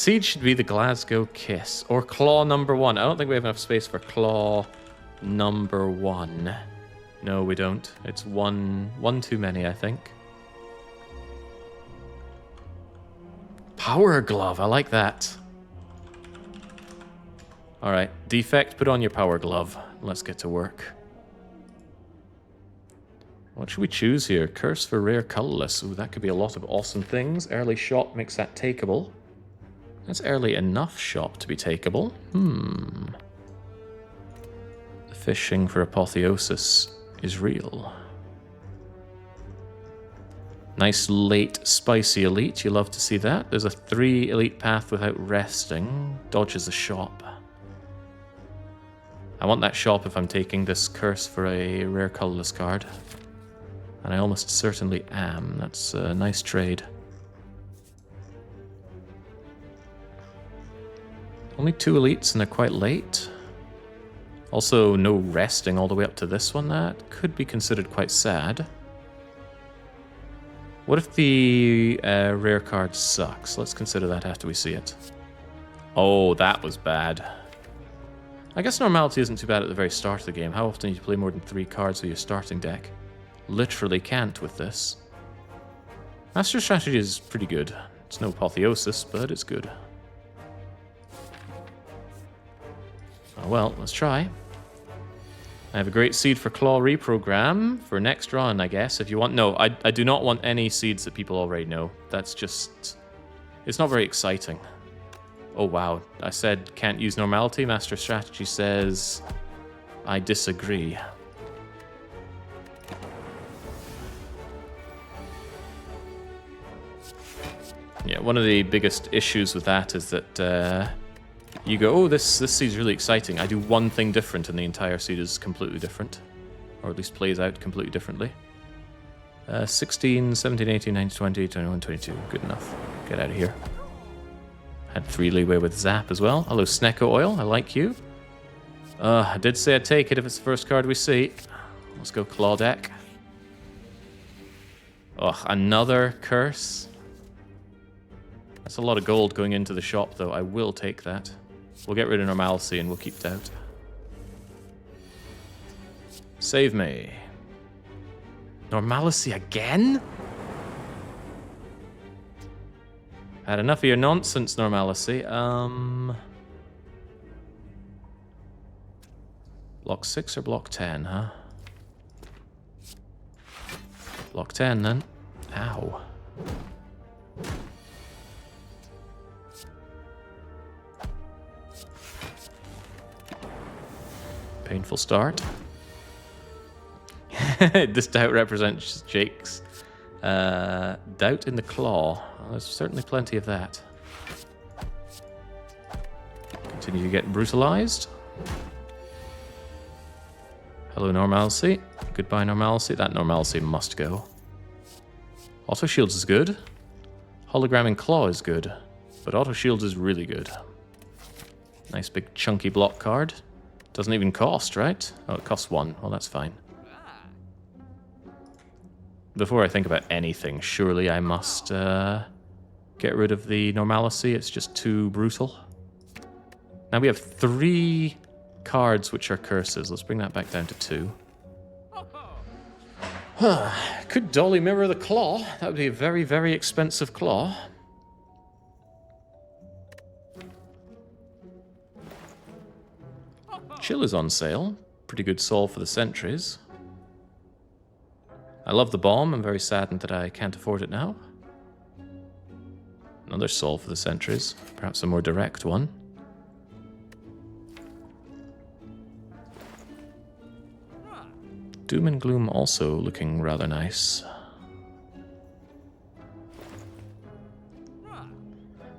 Seed should be the Glasgow Kiss. Or Claw number 1. I don't think we have enough space for Claw number 1. No, we don't. It's one too many, I think. Power Glove, I like that. Alright, Defect, put on your Power Glove. Let's get to work. What should we choose here? Curse for Rare Colorless. Ooh, that could be a lot of awesome things. Early Shot makes that takeable. That's early enough shop to be takeable. The fishing for Apotheosis is real. Nice late spicy elite. You love to see that. There's a 3 elite path without resting. Dodges the shop. I want that shop if I'm taking this curse for a rare colorless card. And I almost certainly am. That's a nice trade. Only 2 elites and they're quite late. Also, no resting all the way up to this one. That could be considered quite sad. What if the rare card sucks? Let's consider that after we see it. Oh, that was bad. I guess normality isn't too bad at the very start of the game. How often do you play more than 3 cards with your starting deck? Literally can't with this. Master Strategy is pretty good. It's no Apotheosis, but it's good. Oh well, let's try. I have a great seed for Claw Reprogram for next run, I guess, if you want. No, I do not want any seeds that people already know. That's just... It's not very exciting. Oh wow, I said can't use normality. Master Strategy says I disagree. Yeah, one of the biggest issues with that is that you go, oh, this seed's really exciting. I do one thing different and the entire seed is completely different. Or at least plays out completely differently. 16, 17, 18, 19, 20, 21, 22. Good enough. Get out of here. Had 3 leeway with Zap as well. Hello, Snecko Oil. I like you. I did say I'd take it if it's the first card we see. Let's go Claw deck. Ugh, another curse. That's a lot of gold going into the shop, though. I will take that. We'll get rid of Normalcy and we'll keep Doubt. Save me. Normalcy again? Had enough of your nonsense, Normalcy. Block 6 or block 10, huh? Block 10, then. Ow. Painful start. This Doubt represents Jake's doubt in the claw. Well, there's certainly plenty of that. Continue to get brutalized. Hello, Normalcy. Goodbye, Normalcy. That Normalcy must go. Auto Shields is good. Hologramming Claw is good. But Auto Shields is really good. Nice big chunky block card. Doesn't even cost, right? Oh, it costs 1. Well, that's fine. Before I think about anything, surely I must get rid of the Normalcy. It's just too brutal. Now we have 3 cards which are curses. Let's bring that back down to 2. Could Dolly mirror the claw? That would be a very, very expensive claw. Chill is on sale. Pretty good soul for the sentries. I love the bomb. I'm very saddened that I can't afford it now. Another soul for the sentries. Perhaps a more direct one. Doom and Gloom also looking rather nice.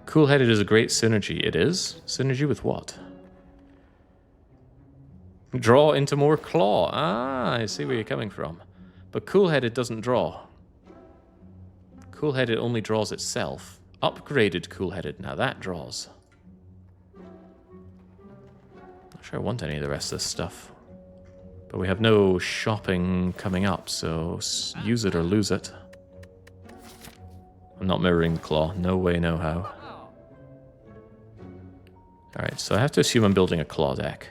Cool-Headed is a great synergy. It is? Synergy with what? Draw into more claw. Ah, I see where you're coming from. But Cool-Headed doesn't draw. Cool-Headed only draws itself. Upgraded Cool-Headed, now that draws. Not sure I want any of the rest of this stuff. But we have no shopping coming up, so use it or lose it. I'm not mirroring the claw. No way, no how. Alright, so I have to assume I'm building a claw deck.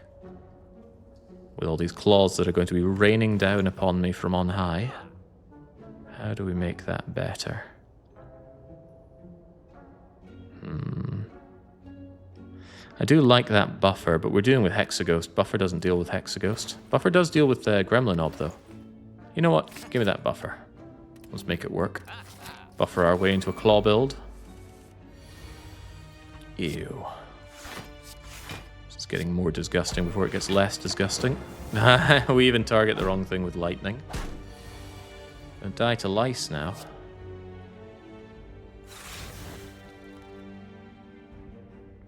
With all these claws that are going to be raining down upon me from on high. How do we make that better? I do like that buffer, but we're dealing with Hexaghost. Buffer doesn't deal with Hexaghost. Buffer does deal with Gremlin Ob, though. You know what? Give me that buffer. Let's make it work. Buffer our way into a claw build. Ew. It's getting more disgusting before it gets less disgusting. We even target the wrong thing with lightning. Don't die to lice now.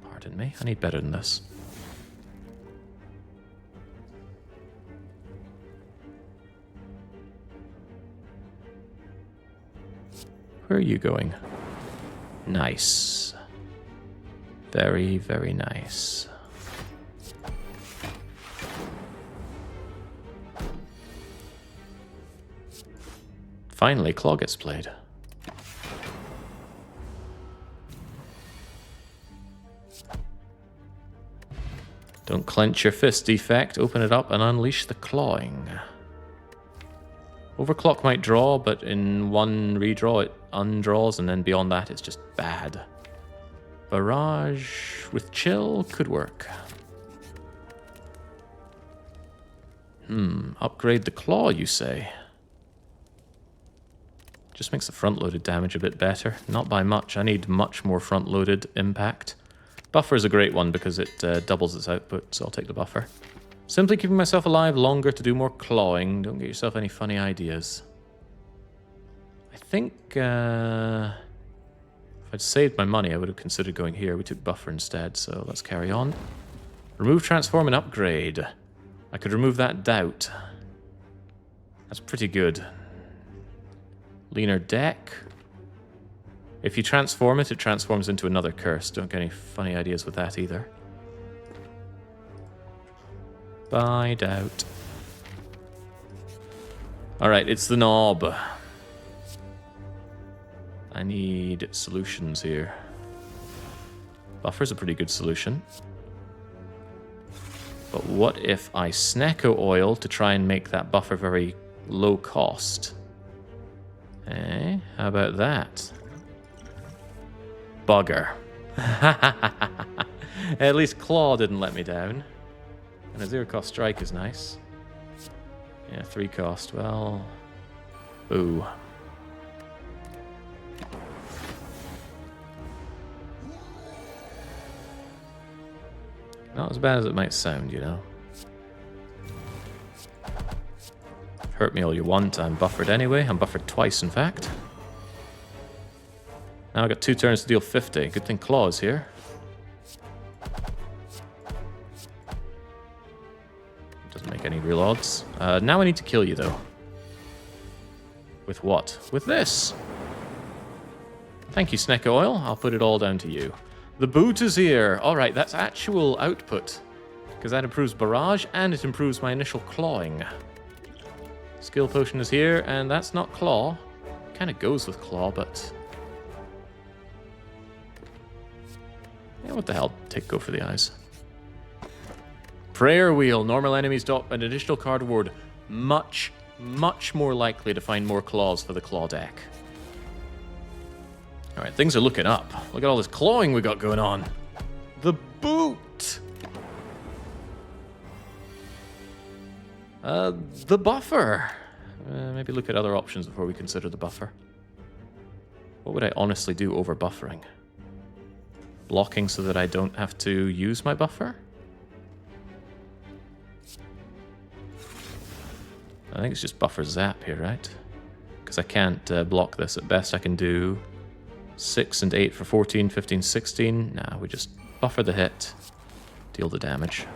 Pardon me, I need better than this. Where are you going? Nice. Very, very nice. Finally, Claw gets played. Don't clench your fist, Defect. Open it up and unleash the clawing. Overclock might draw, but in one redraw it undraws, and then beyond that it's just bad. Barrage with chill could work. Upgrade the claw, you say? Just makes the front-loaded damage a bit better. Not by much. I need much more front-loaded impact. Buffer is a great one because it doubles its output, so I'll take the buffer. Simply keeping myself alive longer to do more clawing. Don't get yourself any funny ideas. I think if I'd saved my money, I would have considered going here. We took buffer instead, so let's carry on. Remove, transform, and upgrade. I could remove that doubt. That's pretty good. Leaner deck. If you transform it, it transforms into another curse. Don't get any funny ideas with that either. By doubt. Alright, it's the knob. I need solutions here. Buffer's a pretty good solution. But what if I Snecko oil to try and make that buffer very low cost? Eh? How about that? Bugger. At least Claw didn't let me down. And a 0-cost strike is nice. Yeah, 3-cost. Well... Ooh. Not as bad as it might sound, you know. Hurt me all you want, I'm buffered anyway. I'm buffered twice, in fact. Now I got 2 turns to deal 50. Good thing Claw is here. Doesn't make any real odds. Now I need to kill you, though. With what? With this! Thank you, Snecko Oil. I'll put it all down to you. The boot is here! Alright, that's actual output. Because that improves barrage, and it improves my initial clawing. Skill potion is here, and that's not Claw. Kind of goes with Claw, but... yeah, what the hell? Go for the eyes. Prayer Wheel. Normal enemies drop an additional card award. Much, much more likely to find more claws for the Claw deck. Alright, things are looking up. Look at all this clawing we got going on. The boot! The buffer. Maybe look at other options before we consider the buffer. What would I honestly do over buffering? Blocking so that I don't have to use my buffer? I think it's just buffer zap here, right? Because I can't block this. At best I can do 6 and 8 for 14, 15, 16. Nah, we just buffer the hit, deal the damage.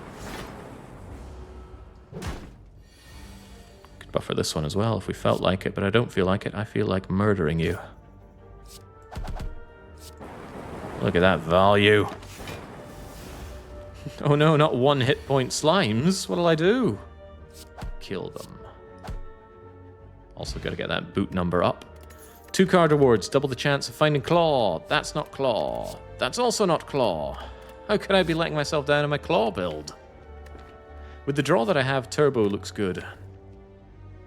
Could buffer this one as well if we felt like it, but I don't feel like it. I feel like murdering you. Look at that value. Oh no, not 1 hit point slimes. What'll I do? Kill them. Also gotta get that boot number up. 2 card rewards, double the chance of finding Claw. That's not Claw. That's also not Claw. How could I be letting myself down in my claw build? With the draw that I have, turbo looks good.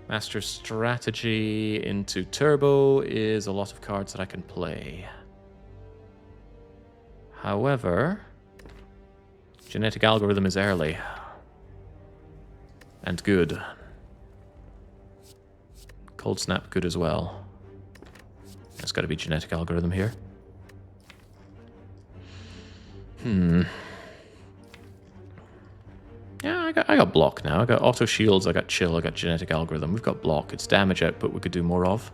Master strategy into turbo is a lot of cards that I can play. However, genetic algorithm is early. And good. Cold snap good as well. There's got to be genetic algorithm here. Yeah, I got block now. I got auto shields, I got chill, I got genetic algorithm. We've got block. It's damage output we could do more of.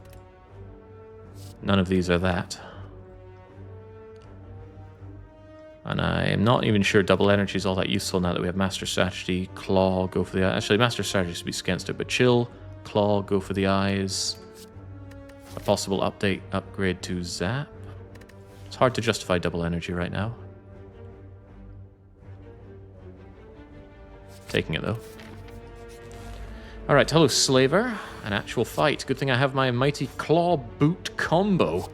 None of these are that. And I am not even sure double energy is all that useful now that we have master strategy, claw, go for the eye. Actually, master strategy speaks against it, but chill, claw, go for the eyes. A possible upgrade to zap. It's hard to justify double energy right now. Taking it, though. Alright, hello, Slaver. An actual fight. Good thing I have my mighty claw boot combo.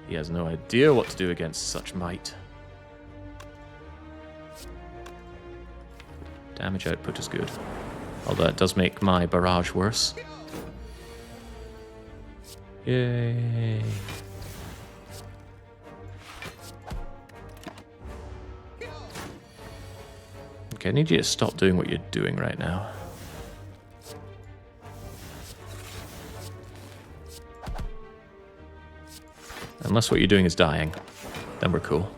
He has no idea what to do against such might. Damage output is good. Although it does make my barrage worse. Yay. Okay, I need you to stop doing what you're doing right now. Unless what you're doing is dying. Then we're cool.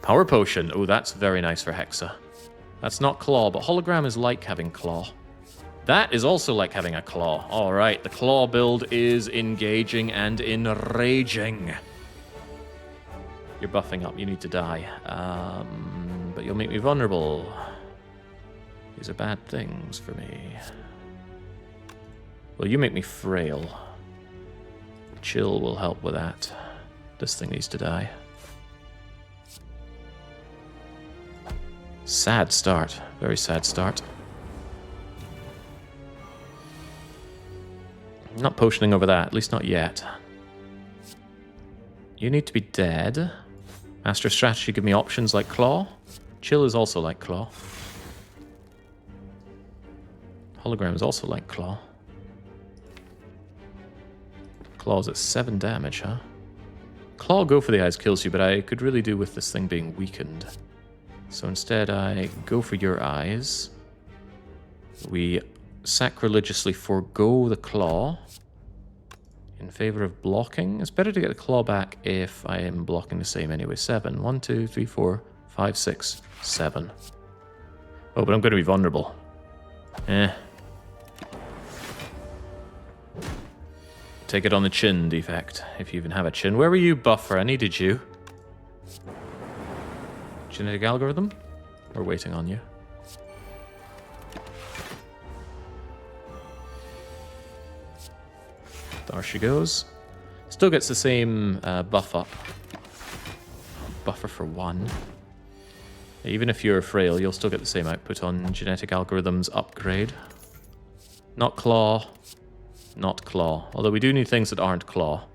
Power Potion. Oh, that's very nice for Hexa. That's not Claw, but Hologram is like having Claw. That is also like having a Claw. Alright, the Claw build is engaging and enraging. You're buffing up, you need to die. But you'll make me vulnerable. These are bad things for me. Well, you make me frail. Chill will help with that. This thing needs to die. Sad start. Very sad start. I'm not potioning over that, at least not yet. You need to be dead. Master strategy give me options like Claw. Chill is also like Claw. Hologram is also like Claw. Claw's at 7 damage, huh? Claw go for the eyes kills you, but I could really do with this thing being weakened. So instead I go for your eyes. We sacrilegiously forego the Claw in favor of blocking. It's better to get the Claw back if I am blocking the same anyway. 7. 1, 2, 3, 4, 5, 6, 7. Oh, but I'm going to be vulnerable. Take it on the chin, Defect, if you even have a chin. Where were you, Buffer? I needed you. Genetic algorithm? We're waiting on you. There she goes. Still gets the same buff up. Buffer for 1. Even if you're frail, you'll still get the same output on genetic algorithms upgrade. Not Claw. Not Claw. Although we do need things that aren't Claw.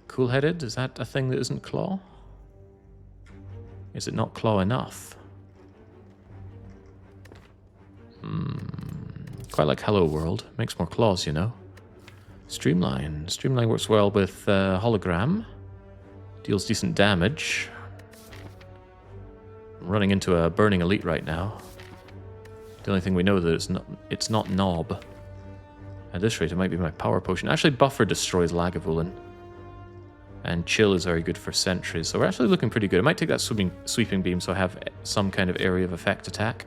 Cool-headed? Is that a thing that isn't Claw? Is it not Claw enough? Quite like Hello World. Makes more claws, you know. Streamline. Streamline works well with Hologram. Deals decent damage. I'm running into a Burning Elite right now. The only thing we know that it's not Knob. At this rate, it might be my Power Potion. Actually, Buffer destroys Lagavulin. And Chill is very good for sentries. So we're actually looking pretty good. I might take that sweeping beam so I have some kind of area of effect attack.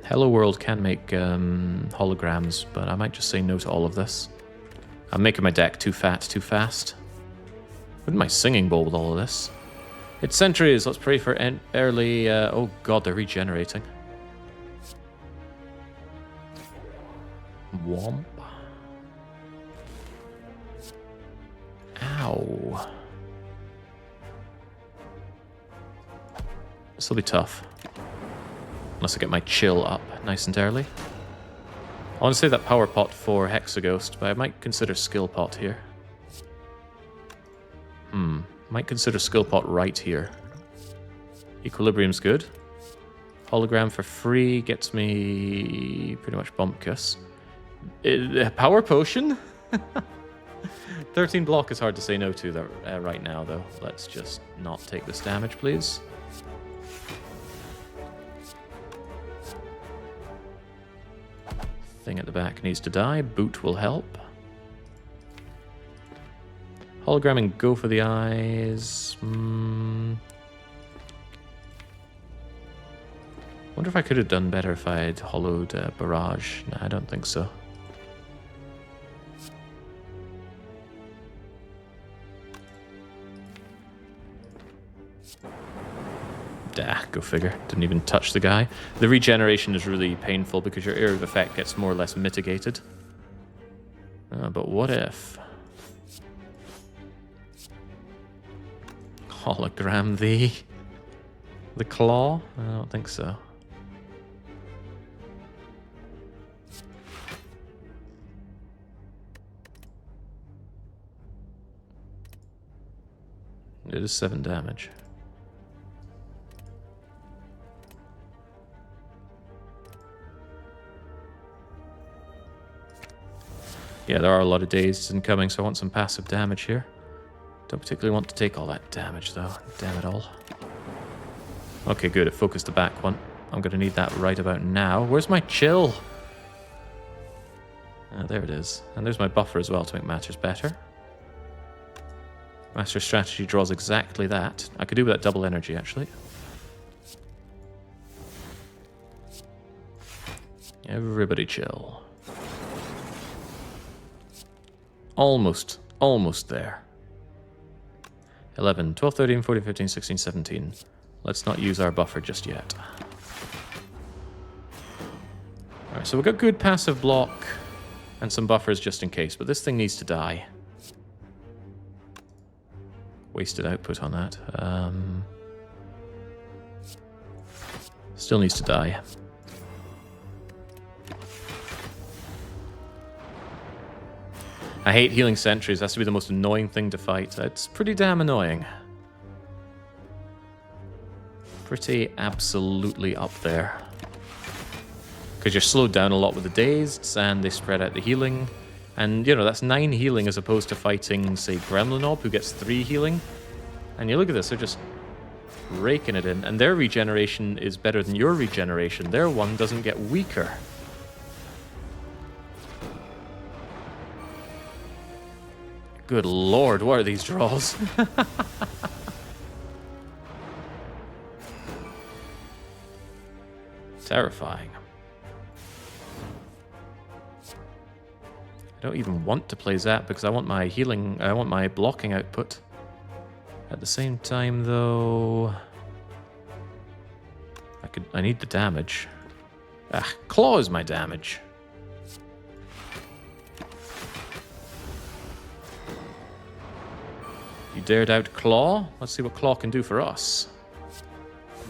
Hello World can make holograms, but I might just say no to all of this. I'm making my deck too fat, too fast. Wouldn't mind Singing Bowl with all of this. It's sentries. Let's pray for early... oh god, they're regenerating. Womp. Ow. This will be tough. Unless I get my chill up nice and early. I want to save that power pot for Hexaghost, but I might consider skill pot here. Might consider skill pot right here. Equilibrium's good. Hologram for free gets me pretty much bumpkus. Power potion? 13 block is hard to say no to right now, though. Let's just not take this damage, please. Thing at the back needs to die. Boot will help. Hologram and go for the eyes. Wonder if I could have done better if I had hollowed Barrage. Nah, I don't think so. Go figure. Didn't even touch the guy. The regeneration is really painful because your area of effect gets more or less mitigated. But what if... Hologram the claw? I don't think so. It is 7 damage. Yeah, there are a lot of dazes incoming, so I want some passive damage here. Don't particularly want to take all that damage, though. Damn it all. Okay, good. It focused the back one. I'm going to need that right about now. Where's my chill? There it is. And there's my buffer as well to make matters better. Master strategy draws exactly that. I could do with that double energy, actually. Everybody chill. Almost there. 11, 12, 13, 14, 15, 16, 17. Let's not use our buffer just yet. Alright, so we've got good passive block and some buffers just in case, but this thing needs to die. Wasted output on that. Still needs to die. I hate healing sentries. That's to be the most annoying thing to fight. It's pretty damn annoying. Pretty absolutely up there. Because you're slowed down a lot with the dazed, and they spread out the healing. And, you know, that's 9 healing as opposed to fighting, say, Gremlinob, who gets 3 healing. And you look at this, they're just raking it in. And their regeneration is better than your regeneration. Their one doesn't get weaker. Good lord, what are these draws? Terrifying. I don't even want to play Zap because I want my healing, I want my blocking output. At the same time, though, I need the damage. Claw is my damage. You dared out Claw? Let's see what Claw can do for us.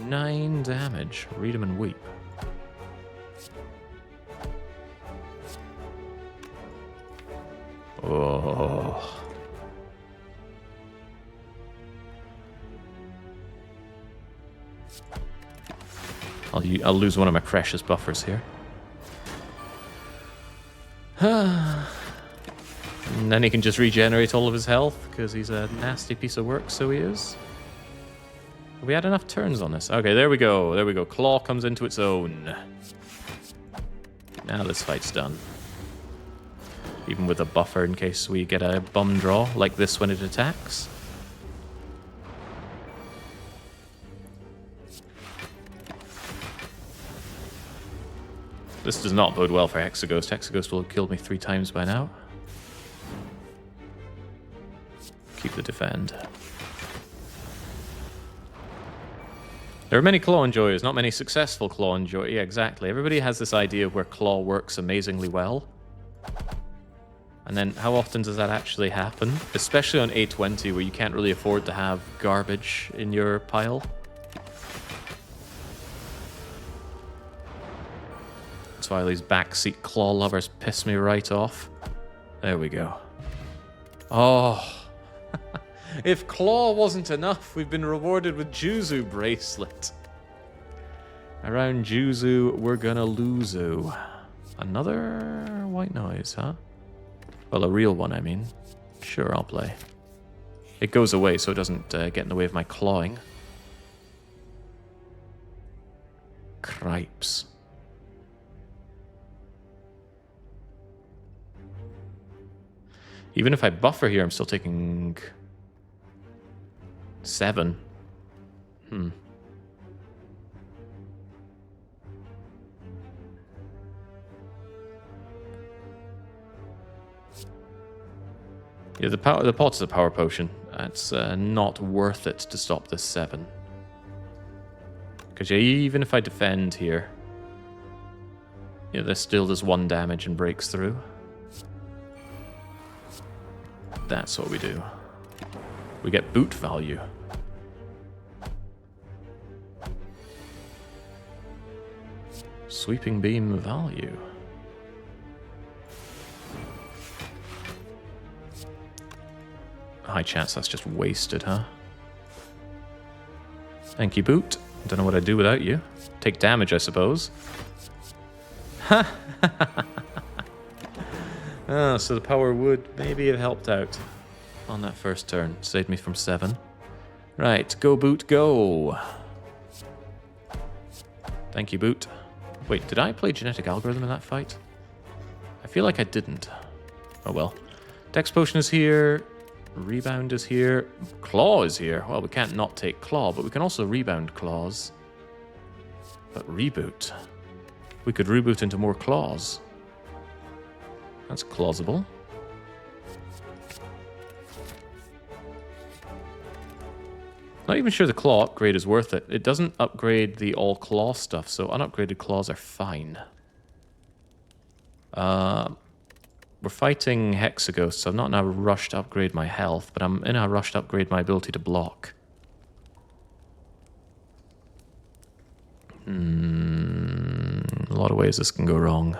9 damage. Read him and weep. Oh. I'll lose one of my precious buffers here. And then he can just regenerate all of his health, because he's a nasty piece of work, so he is. Have we had enough turns on this? Okay, there we go. There we go. Claw comes into its own. Now this fight's done. Even with a buffer in case we get a bum draw, like this when it attacks. This does not bode well for Hexaghost. Hexaghost will have killed me 3 times by now. Keep the defend. There are many Claw enjoyers, not many successful Claw enjoyers. Yeah, exactly. Everybody has this idea of where Claw works amazingly well. And then how often does that actually happen? Especially on A20, where you can't really afford to have garbage in your pile. That's why these backseat Claw lovers piss me right off. There we go. Oh. If Claw wasn't enough, we've been rewarded with Juzu Bracelet. Around Juzu, we're gonna lose-oo. Another white noise, huh? Well, a real one, I mean. Sure, I'll play. It goes away so it doesn't get in the way of my clawing. Cripes. Even if I buffer here, I'm still taking 7. Yeah, the pot's a power potion. It's not worth it to stop this 7. Because yeah, even if I defend here, yeah, this still does 1 damage and breaks through. That's what we do. We get boot value. Sweeping beam value. High chance that's just wasted, huh? Thank you, boot. Don't know what I'd do without you. Take damage, I suppose. Oh, so the power would maybe have helped out on that first turn. Saved me from 7. Right, go, boot, go. Thank you, boot. Wait, did I play genetic algorithm in that fight? I feel like I didn't. Oh well. Dex potion is here. Rebound is here. Claw is here. Well, we can't not take claw, but we can also rebound claws. But reboot. We could reboot into more claws. That's plausible. Not even sure the claw upgrade is worth it. It doesn't upgrade the all claw stuff, so unupgraded claws are fine. We're fighting Hexaghosts, so I'm not in a rush to upgrade my health, but I'm in a rush to upgrade my ability to block. A lot of ways this can go wrong.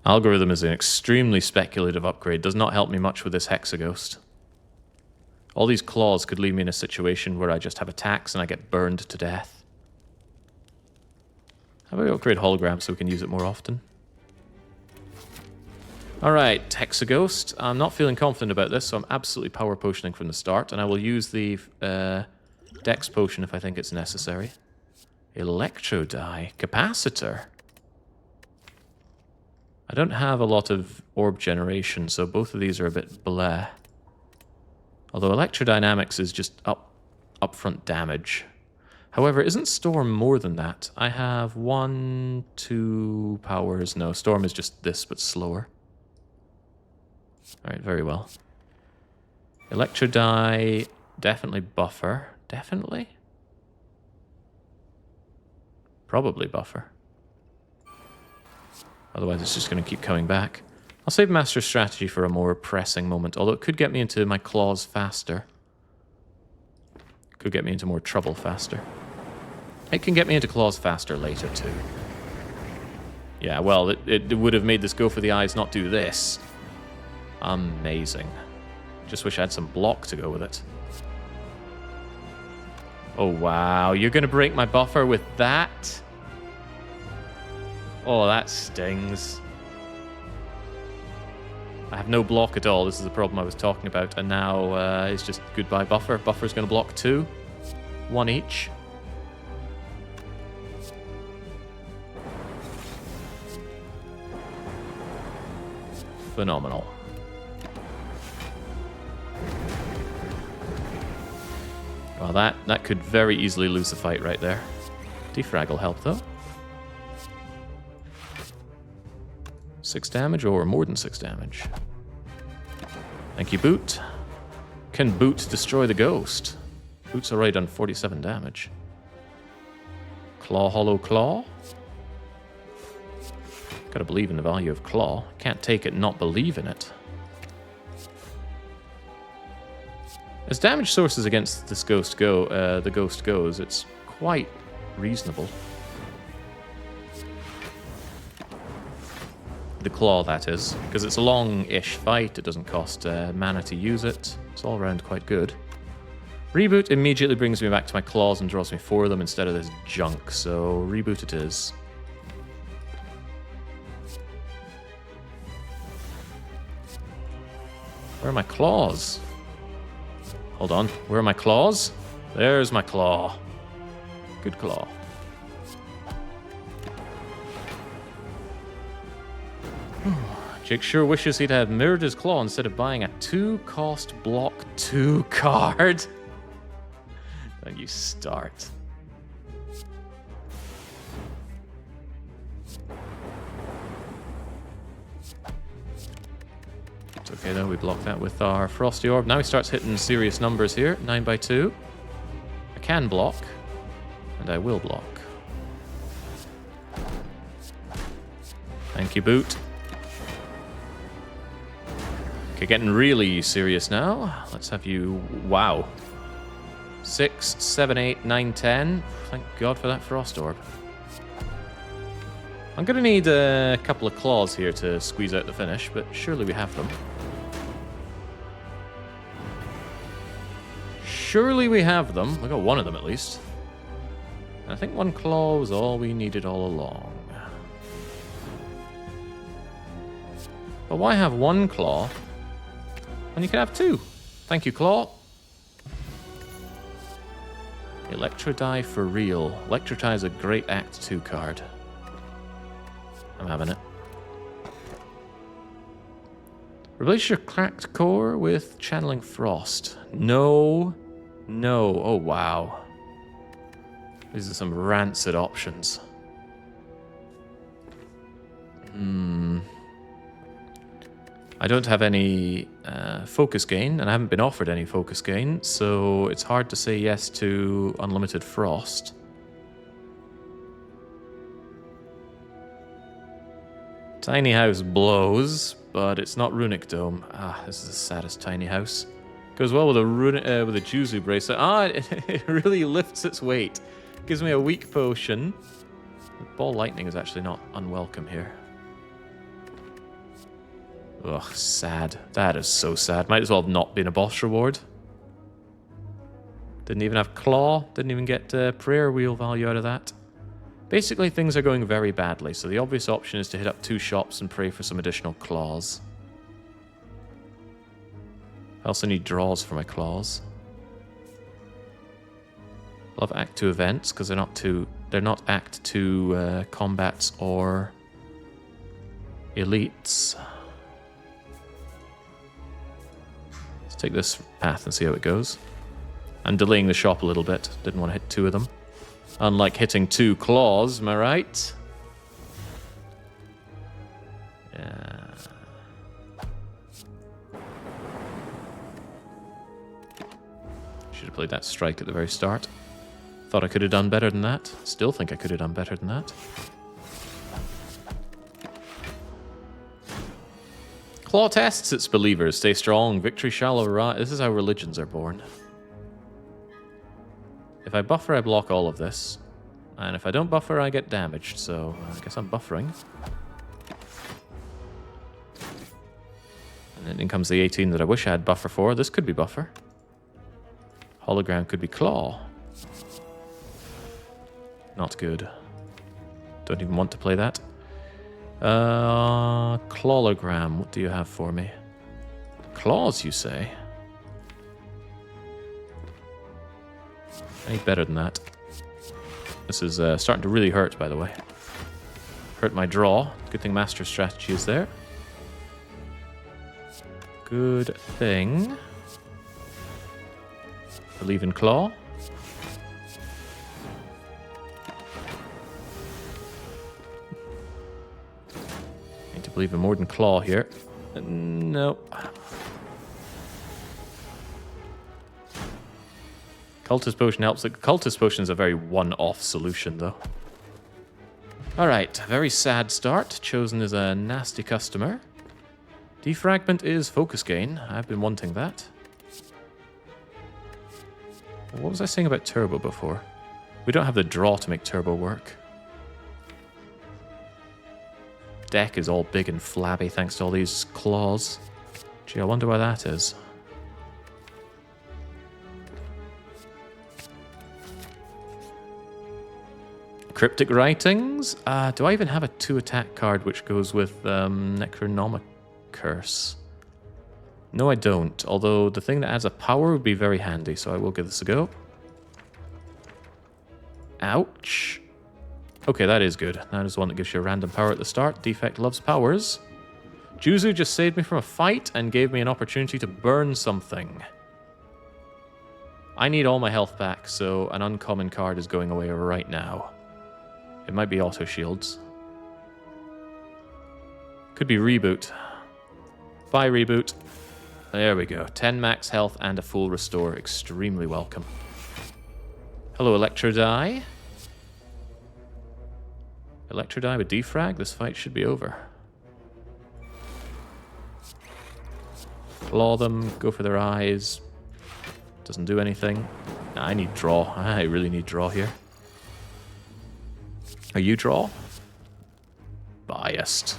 Algorithm is an extremely speculative upgrade. Does not help me much with this Hexaghost. All these claws could leave me in a situation where I just have attacks and I get burned to death. How about we upgrade hologram so we can use it more often? Alright, Hexaghost. I'm not feeling confident about this, so I'm absolutely power potioning from the start, and I will use the Dex potion if I think it's necessary. Electro die. Capacitor. I don't have a lot of orb generation, so both of these are a bit bleh. Although electrodynamics is just upfront damage. However, isn't Storm more than that? I have 1, 2 powers. No, Storm is just this, but slower. Alright, very well. Electro die, definitely buffer. Definitely? Probably buffer. Otherwise it's just going to keep coming back. I'll save Master Strategy for a more pressing moment, although it could get me into my claws faster. Could get me into more trouble faster. It can get me into claws faster later, too. Yeah, well, it would have made this go for the eyes, not do this. Amazing. Just wish I had some block to go with it. Oh, wow. You're going to break my buffer with that? Oh, that stings. I have no block at all. This is the problem I was talking about. And now it's just goodbye buffer. Buffer's going to block 2. 1 each. Phenomenal. Well, that could very easily lose the fight right there. Defrag will help, though. 6 damage or more than 6 damage. Thank you, Boot. Can Boot destroy the ghost? Boot's already done 47 damage. Claw, hollow claw. Gotta believe in the value of claw. Can't take it and not believe in it. As damage sources against this ghost go, the ghost goes, it's quite reasonable. The claw, that is. Because it's a long-ish fight. It doesn't cost mana to use it. It's all around quite good. Reboot immediately brings me back to my claws and draws me 4 of them instead of this junk. So reboot it is. Where are my claws? Hold on. Where are my claws? There's my claw. Good claw. Jake sure wishes he'd have mirrored his claw instead of buying a 2-cost block 2 card. Don't you start. It's okay though, we block that with our Frosty Orb. Now he starts hitting serious numbers here. 9x2. I can block, and I will block. Thank you, Boot. Okay, getting really serious now. Let's have you... Wow. 6, 7, 8, 9, 10. Thank God for that Frost Orb. I'm going to need a couple of claws here to squeeze out the finish, but surely we have them. Surely we have them. We got one of them at least. And I think 1 claw was all we needed all along. But why have 1 claw when you can have 2? Thank you, claw. Electrodie for real. Electrodie is a great Act 2 card. I'm having it. Replace your cracked core with channeling frost. No. No. Oh, wow. These are some rancid options. I don't have any focus gain, and I haven't been offered any focus gain, so it's hard to say yes to unlimited frost. Tiny house blows, but it's not runic dome. Ah, this is the saddest tiny house. Goes well with a with a Juzu bracelet. Ah, it really lifts its weight. Gives me a weak potion. Ball lightning is actually not unwelcome here. Ugh, sad. That is so sad. Might as well have not been a boss reward. Didn't even have claw. Didn't even get prayer wheel value out of that. Basically, things are going very badly, so the obvious option is to hit up 2 shops and pray for some additional claws. I also need draws for my claws. Love Act 2 events, because they're not Act 2 combats or elites. Let's take this path and see how it goes. I'm delaying the shop a little bit. Didn't want to hit 2 of them. Unlike hitting 2 claws, am I right? Yeah. Should have played that strike at the very start. Thought I could have done better than that. Still think I could have done better than that. Claw tests its believers. Stay strong. Victory shall arise. This is how religions are born. If I buffer, I block all of this. And if I don't buffer, I get damaged. So I guess I'm buffering. And then in comes the 18 that I wish I had buffer for. This could be buffer. Hologram could be claw. Not good. Don't even want to play that. Clawlogram, what do you have for me? Claws, you say? I need better than that. This is starting to really hurt, by the way. Hurt my draw. Good thing Master Strategy is there. Good thing. Believe in Claw. Need to believe in more than Claw here. No. Cultist Potion helps. Cultist Potion is a very one-off solution, though. Alright, very sad start. Chosen is a nasty customer. Defragment is focus gain. I've been wanting that. What was I saying about Turbo before? We don't have the draw to make Turbo work. deck is all big and flabby thanks to all these claws. Gee, I wonder why that is. Cryptic Writings? Do I even have a 2-attack card which goes with Necronomic Curse? No, I don't. Although the thing that adds a power would be very handy, so I will give this a go. Ouch. Okay, that is good. That is one that gives you a random power at the start. Defect loves powers. Juzu just saved me from a fight and gave me an opportunity to burn something. I need all my health back, so an uncommon card is going away right now. It might be auto shields. Could be reboot. Bye, reboot. There we go. 10 max health and a full restore. Extremely welcome. Hello, Electrodie. Electrodie with defrag. This fight should be over. Claw them. Go for their eyes. Doesn't do anything. I need draw. I really need draw here. Are you draw? Biased.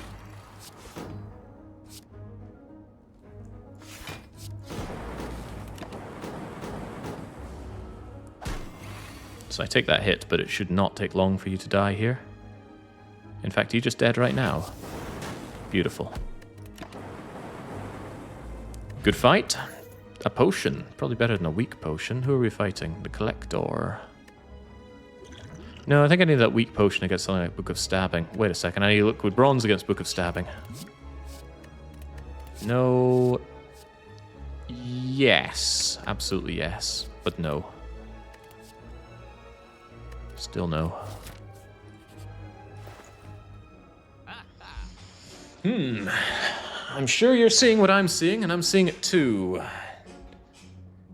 So I take that hit, but it should not take long for you to die here. In fact, you're just dead right now. Beautiful. Good fight. A potion. Probably better than a weak potion. Who are we fighting? The Collector. No, I think I need that weak potion against something like Book of Stabbing. Wait a second, I need Liquid Bronze against Book of Stabbing. No. Yes. Absolutely yes. But no. Still no. I'm sure you're seeing what I'm seeing, and I'm seeing it too.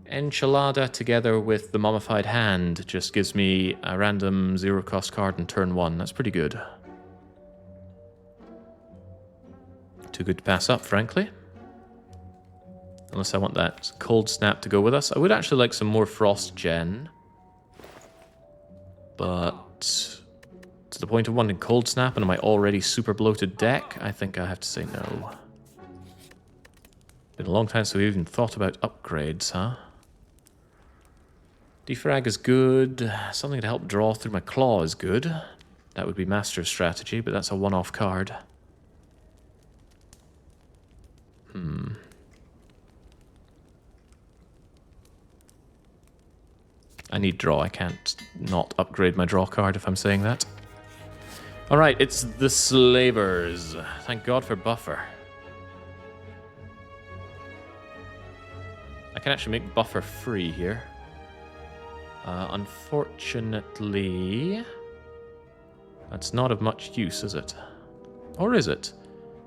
Enchilada together with the Mummified Hand just gives me a random 0-cost card in turn 1. That's pretty good. Too good to pass up, frankly. Unless I want that Cold Snap to go with us. I would actually like some more Frost Gen. But to the point of wanting Cold Snap and my already super bloated deck, I think I have to say no. Been a long time since we even thought about upgrades, huh? Defrag is good. Something to help draw through my claw is good. That would be Master's Strategy, but that's a one-off card. I need draw. I can't not upgrade my draw card if I'm saying that. Alright, it's the Slavers. Thank God for buffer. I can actually make buffer free here. Unfortunately, that's not of much use, is it? Or is it?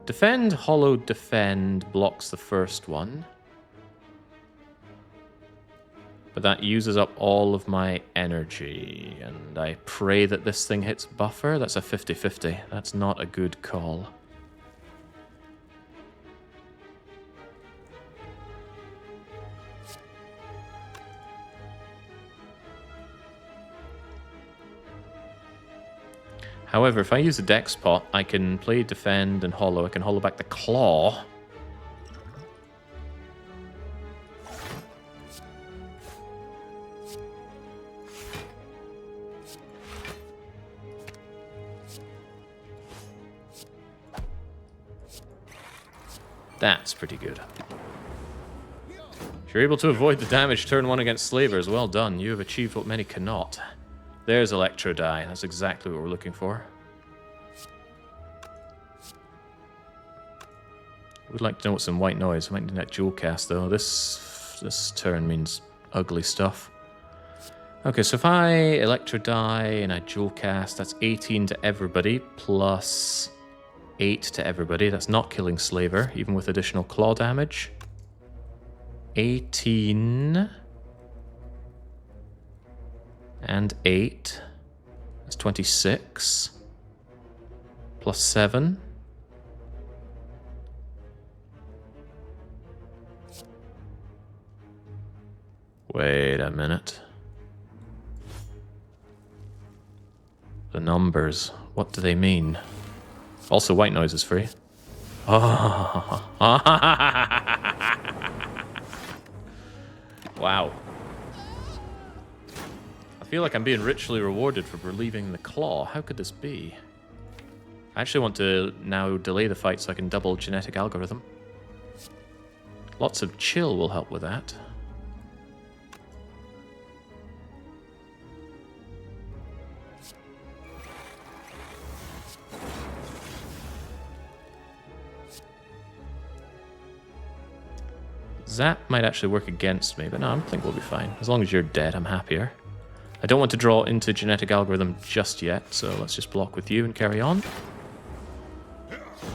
Defend, hollow, defend blocks the first one. But that uses up all of my energy, and I pray that this thing hits buffer. That's a 50-50. That's not a good call. However, if I use the dex pot, I can play defend and hollow. I can hollow back the claw. That's pretty good. If you're able to avoid the damage turn 1 against Slavers, well done. You have achieved what many cannot. There's Electrodie. That's exactly what we're looking for. Would like to know what's in white noise. I might need that JUL cast though. This turn means ugly stuff. Okay, so if I Electrodie and I JUL cast, that's 18 to everybody plus 8 to everybody. That's not killing Slaver, even with additional claw damage. 18 and 8. That's 26. Plus 7. Wait a minute. The numbers, what do they mean? Also, white noise is free. Oh. Wow. I feel like I'm being richly rewarded for relieving the claw. How could this be? I actually want to now delay the fight so I can double genetic algorithm. Lots of chill will help with that. Zap might actually work against me, but no, I think we'll be fine. As long as you're dead, I'm happier. I don't want to draw into genetic algorithm just yet, so let's just block with you and carry on.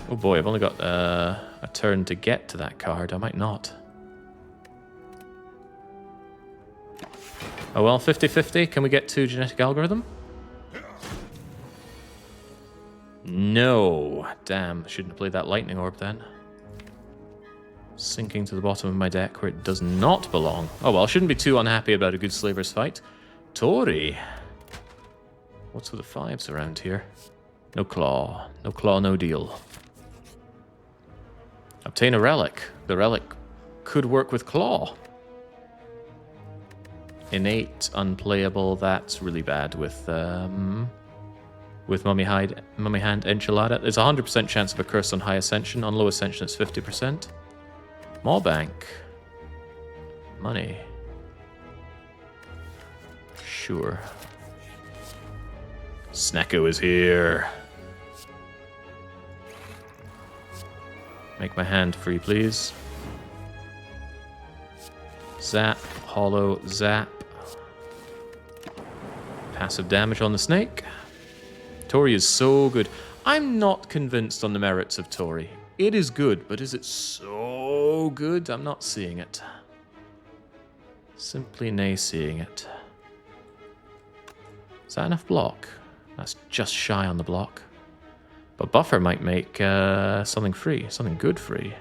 Oh boy, I've only got a turn to get to that card. I might not. Oh well, 50-50. Can we get to genetic algorithm? No. Damn, shouldn't have played that lightning orb then. Sinking to the bottom of my deck where it does not belong. Oh well, shouldn't be too unhappy about a good slavers fight. Tori. What's with the fives around here? No claw. No claw, no deal. Obtain a relic. The relic could work with claw. Innate, unplayable. That's really bad with Mummy Hand Enchilada. There's a 100% chance of a curse on high ascension. On low ascension, it's 50%. Maw bank. Money. Sure. Snecko is here. Make my hand free, please. Zap. Hollow. Zap. Passive damage on the snake. Tori is so good. I'm not convinced on the merits of Tori. It is good, but is it so good? I'm not seeing it. Simply nay-seeing it. Is that enough block? That's just shy on the block. But buffer might make something free, something good free.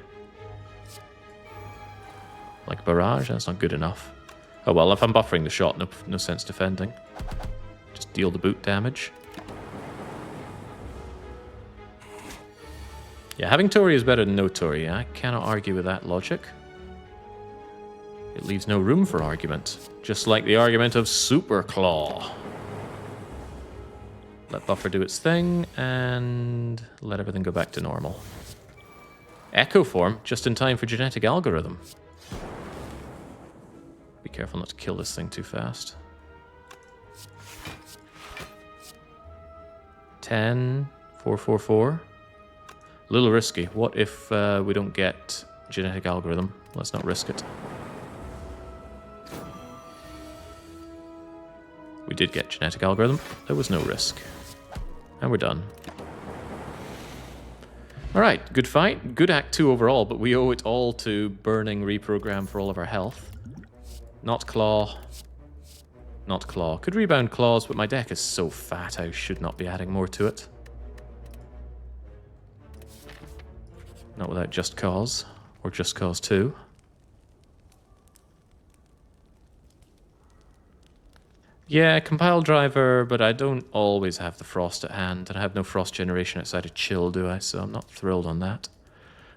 Like barrage, that's not good enough. Oh well, if I'm buffering the shot, no sense defending. Just deal the boot damage. Yeah, having Tori is better than no Tori. I cannot argue with that logic. It leaves no room for argument. Just like the argument of Super Claw. Let buffer do its thing, and let everything go back to normal. Echo form, just in time for genetic algorithm. Be careful not to kill this thing too fast. 10, 4, 4, 4. A little risky. What if we don't get genetic algorithm? Let's not risk it. We did get genetic algorithm. There was no risk. And we're done. Alright, good fight. Good Act 2 overall, but we owe it all to burning reprogram for all of our health. Not claw. Not claw. Could rebound claws, but my deck is so fat I should not be adding more to it. Not without Just Cause, or Just Cause 2. Yeah, compile driver, but I don't always have the frost at hand, and I have no frost generation outside of chill, do I? So I'm not thrilled on that.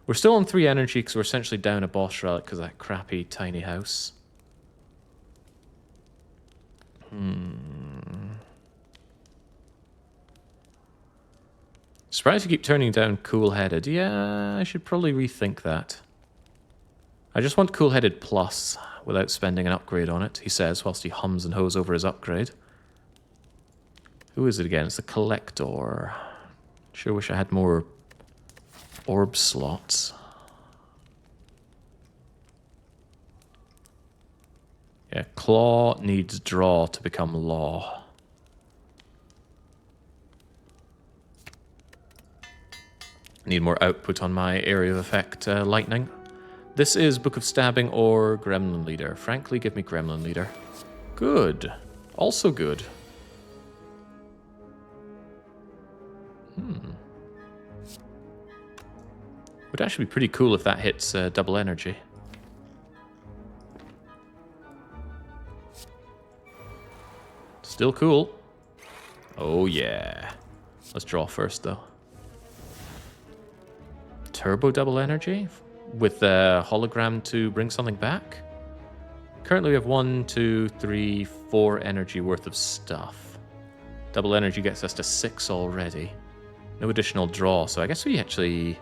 We're still on 3 energy because we're essentially down a boss relic because of that crappy tiny house. Surprised you keep turning down cool-headed. Yeah, I should probably rethink that. I just want cool-headed plus without spending an upgrade on it, he says, whilst he hums and hoes over his upgrade. Who is it again? It's the Collector. Sure wish I had more orb slots. Yeah, Claw needs draw to become law. Need more output on my area of effect lightning. This is Book of Stabbing or Gremlin Leader. Frankly, give me Gremlin Leader. Good. Also good. Would actually be pretty cool if that hits double energy. Still cool. Oh yeah. Let's draw first though. turbo double energy with the hologram to bring something back. Currently we have 1, 2, 3, 4 energy worth of stuff. Double energy gets us to 6 already. No additional draw, so I guess we actually...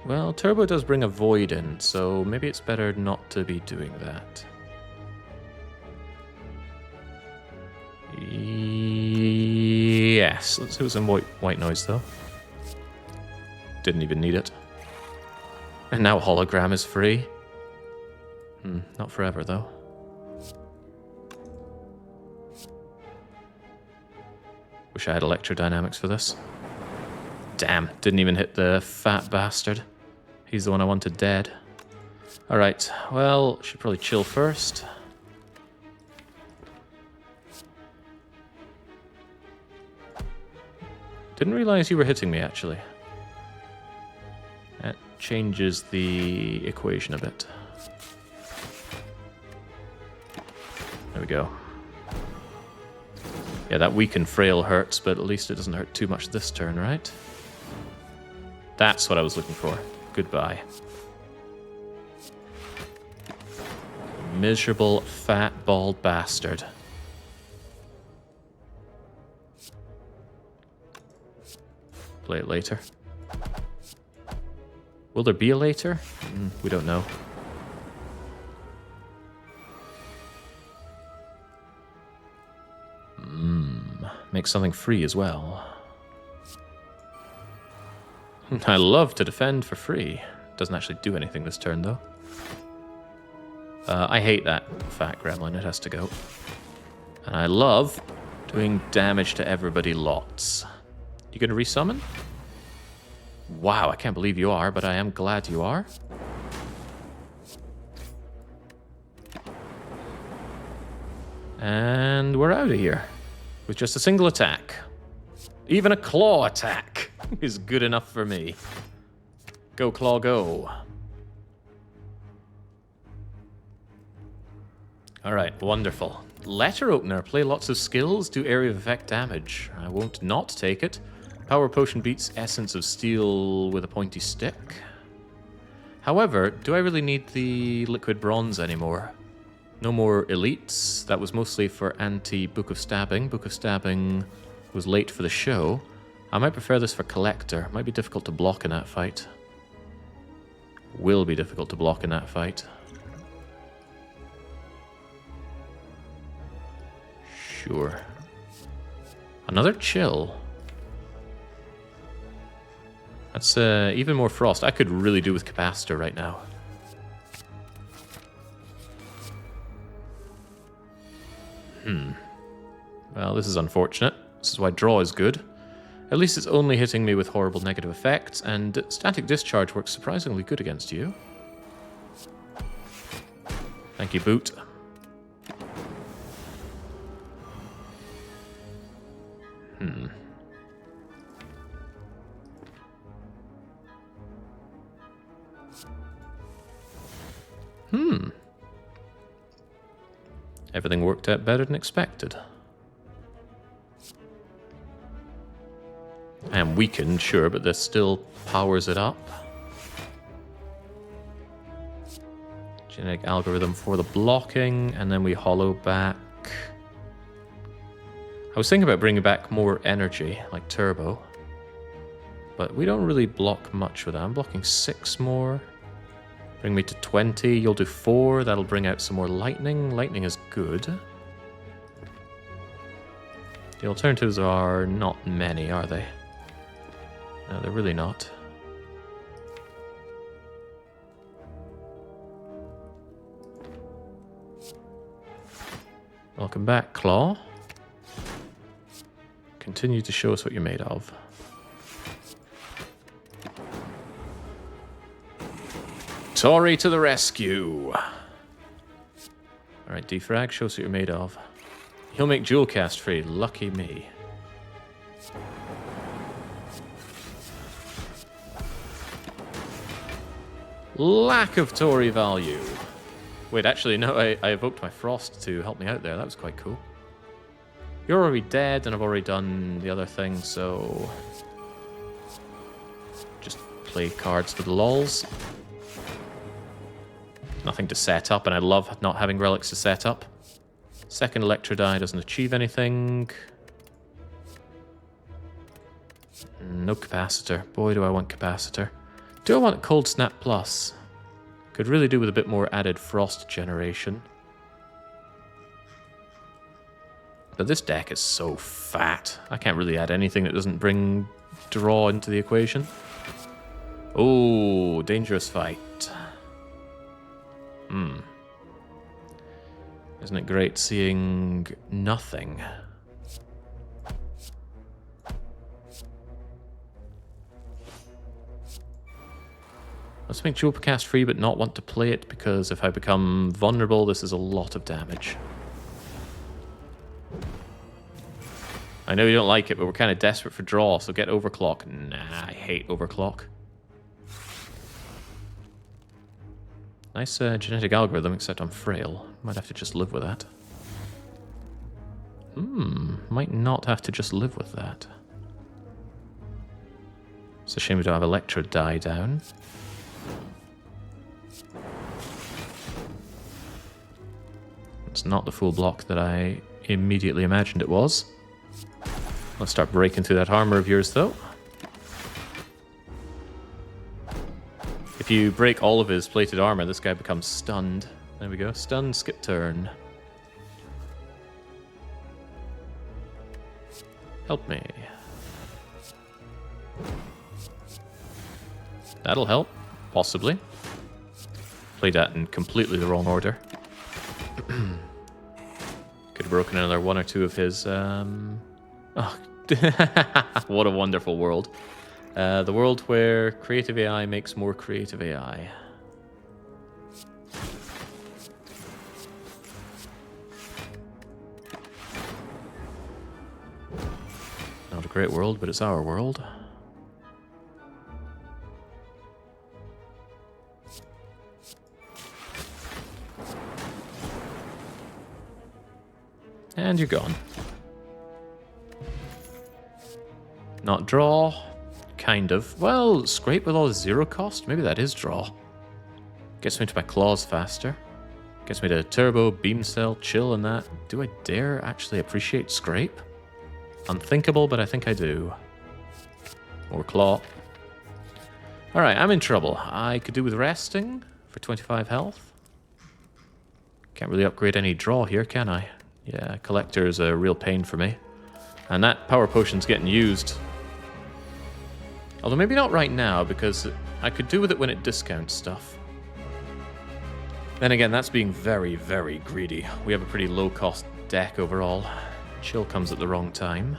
Well, turbo does bring a void in, so maybe it's better not to be doing that. Yes, let's do some white noise though. Didn't even need it. And now hologram is free. Not forever though. Wish I had electrodynamics for this. Damn, didn't even hit the fat bastard. He's the one I wanted dead. Alright, well, should probably chill first. Didn't realize you were hitting me, actually. That changes the equation a bit. There we go. Yeah, that weak and frail hurts, but at least it doesn't hurt too much this turn, right? That's what I was looking for. Goodbye. Miserable, fat, bald bastard. Play it later. Will there be a later? We don't know. Make something free as well. I love to defend for free. Doesn't actually do anything this turn, though. I hate that fat gremlin. It has to go. And I love doing damage to everybody lots. You gonna resummon? Wow, I can't believe you are, but I am glad you are. And we're out of here. With just a single attack. Even a claw attack is good enough for me. Go, claw, go. Alright, wonderful. Letter opener. Play lots of skills, do area of effect damage. I won't not take it. Power potion beats Essence of Steel with a pointy stick. However, do I really need the liquid bronze anymore? No more elites. That was mostly for anti-Book of Stabbing. Book of Stabbing was late for the show. I might prefer this for Collector. Might be difficult to block in that fight. Will be difficult to block in that fight. Sure. Another chill. That's even more frost. I could really do with Capacitor right now. Well, this is unfortunate. This is why draw is good. At least it's only hitting me with horrible negative effects, and static discharge works surprisingly good against you. Thank you, Boot. Everything worked out better than expected. I am weakened, sure, but this still powers it up. Genetic algorithm for the blocking, and then we hollow back. I was thinking about bringing back more energy, like turbo. But we don't really block much with that. I'm blocking 6 more. Bring me to 20. You'll do 4. That'll bring out some more lightning. Lightning is good. The alternatives are not many, are they? No, they're really not. Welcome back, Claw. Continue to show us what you're made of. Tori to the rescue! Alright, defrag, show us what you're made of. He'll make JUL cast free. Lucky me. Lack of Tori value. Wait, actually, no, I evoked my Frost to help me out there. That was quite cool. You're already dead, and I've already done the other thing, so... play cards for the lols. Nothing to set up, and I love not having relics to set up. Second Electro Die doesn't achieve anything. No Capacitor. Boy, do I want Capacitor. Do I want Cold Snap Plus? Could really do with a bit more added Frost generation. But this deck is so fat. I can't really add anything that doesn't bring draw into the equation. Oh, dangerous fight. Isn't it great seeing nothing? Let's make JUL cast free but not want to play it, because if I become vulnerable, this is a lot of damage. I know you don't like it, but we're kind of desperate for draw, so get Overclock. Nah, I hate Overclock. Nice genetic algorithm, except I'm frail. Might have to just live with that. Might not have to just live with that. It's a shame we don't have Electro Die down. It's not the full block that I immediately imagined it was. Let's start breaking through that armor of yours, though. If you break all of his plated armor, this guy becomes stunned. There we go. Stun, skip turn. Help me. That'll help. Possibly. Played that in completely the wrong order. Could have broken another one or two of his... Oh, what a wonderful world. The world where creative AI makes more creative AI. Not a great world, but it's our world. And you're gone. Not draw. Kind of. Well, scrape with all the zero cost? Maybe that is draw. Gets me to my claws faster. Gets me to turbo, beam cell, chill and that. Do I dare actually appreciate scrape? Unthinkable, but I think I do. More claw. Alright, I'm in trouble. I could do with resting for 25 health. Can't really upgrade any draw here, can I? Yeah, collector is a real pain for me. And that power potion's getting used. Although maybe not right now, because I could do with it when it discounts stuff. Then again, that's being very, very greedy. We have a pretty low-cost deck overall. Chill comes at the wrong time.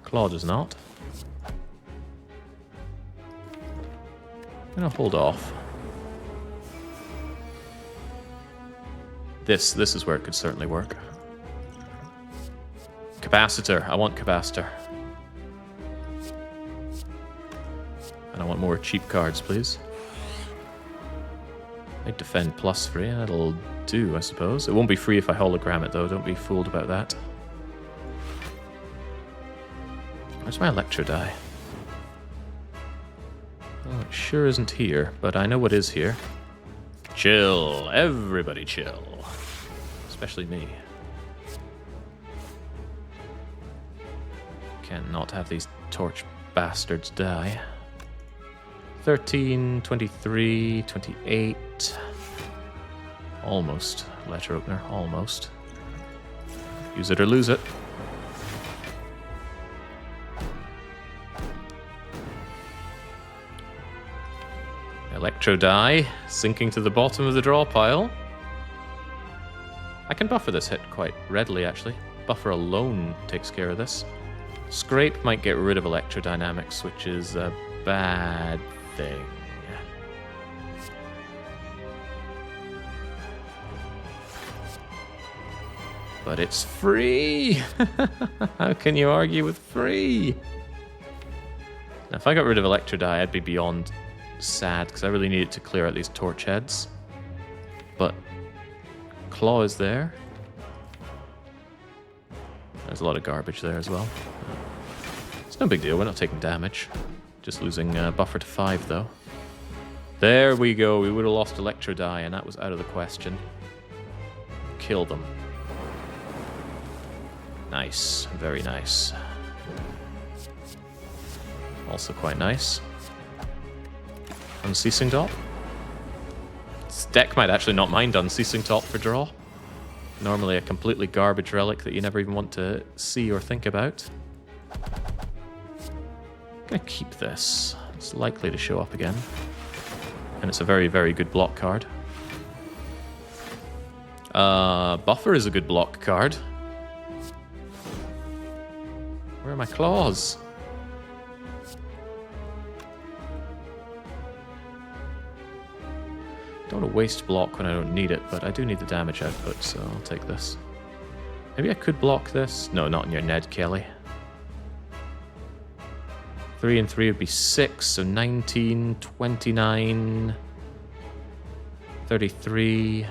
Claw does not. I'm gonna hold off. This is where it could certainly work. Capacitor. I want Capacitor. And I want more cheap cards, please. I'd defend plus free. That'll do, I suppose. It won't be free if I hologram it, though. Don't be fooled about that. Where's my Electro Die? Oh, it sure isn't here, but I know what is here. Chill. Everybody chill. Especially me. Can't not have these torch bastards die. 13, 23, 28. Almost. Letter opener. Almost. Use it or lose it. Electro Die, sinking to the bottom of the draw pile. I can buffer this hit quite readily, actually. Buffer alone takes care of this. Scrape might get rid of electrodynamics, which is a bad thing. But it's free! How can you argue with free? Now, if I got rid of Electro Die, I'd be beyond sad, because I really needed to clear out these torch heads. But Claw is there. There's a lot of garbage there as well. It's No big deal, we're not taking damage. Just losing buffer to 5, though. There we go, we would have lost Electro Die, and that was out of the question. Kill them. Nice, very nice. Also quite nice. Unceasing Top. This deck might actually not mind Unceasing Top for draw. Normally a completely garbage relic that you never even want to see or think about. I'm gonna keep this. It's likely to show up again. And it's a very, very good block card. Buffer is a good block card. Where are my claws? Don't want to waste block when I don't need it, but I do need the damage output, so I'll take this. Maybe I could block this. No, not in your Ned, Kelly. 3 and 3 would be 6, so 19, 29, 33.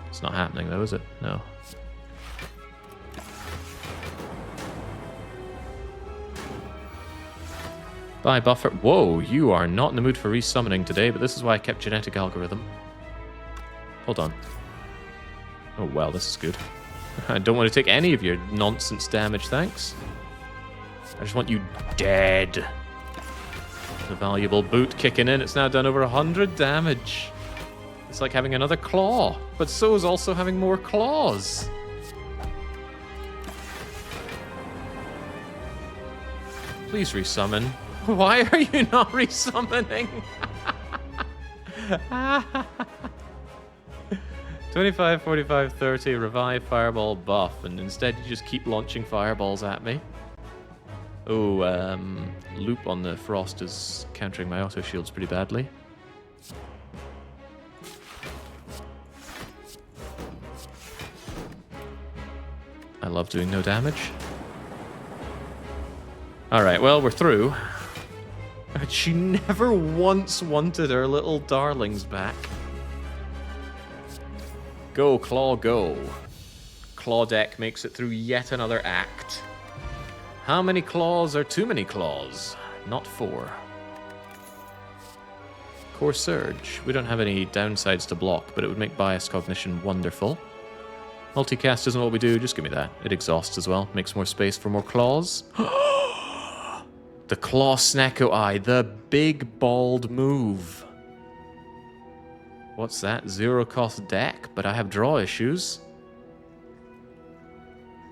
It's not happening though, is it? No. Bye, Buffer. Whoa, you are not in the mood for resummoning today, but this is why I kept Genetic Algorithm. Hold on. Oh, well, this is good. I don't want to take any of your nonsense damage, thanks. I just want you dead. The valuable boot kicking in. It's now done over 100 damage. It's like having another claw, but so is also having more claws. Please resummon. Why are you not resummoning? 25, 45, 30, revive, fireball, buff, and instead you just keep launching fireballs at me. Oh, loop on the frost is countering my auto shields pretty badly. I love doing no damage. Alright, well, we're through. She never once wanted her little darlings back. Go, Claw, go. Claw deck makes it through yet another act. How many claws are too many claws? Not 4. Core Surge. We don't have any downsides to block, but it would make Bias Cognition wonderful. Multicast isn't what we do, just give me that. It exhausts as well, makes more space for more claws. The Claw Snecko Eye, the big bald move. What's that? 0 cost deck, but I have draw issues.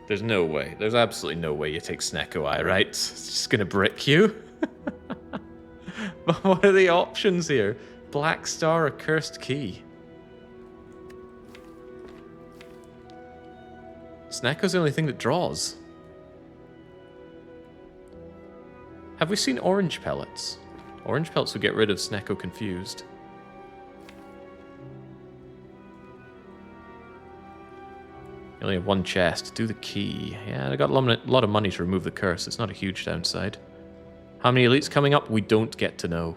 There's no way. There's absolutely no way you take Snecko Eye, right? It's just gonna brick you. But what are the options here? Black Star or Cursed Key? Snecko's the only thing that draws. Have we seen Orange Pellets? Orange Pellets would get rid of Snecko Confused. You only have one chest. Do the key. Yeah, I got a lot of money to remove the curse. It's not a huge downside. How many elites coming up? We don't get to know.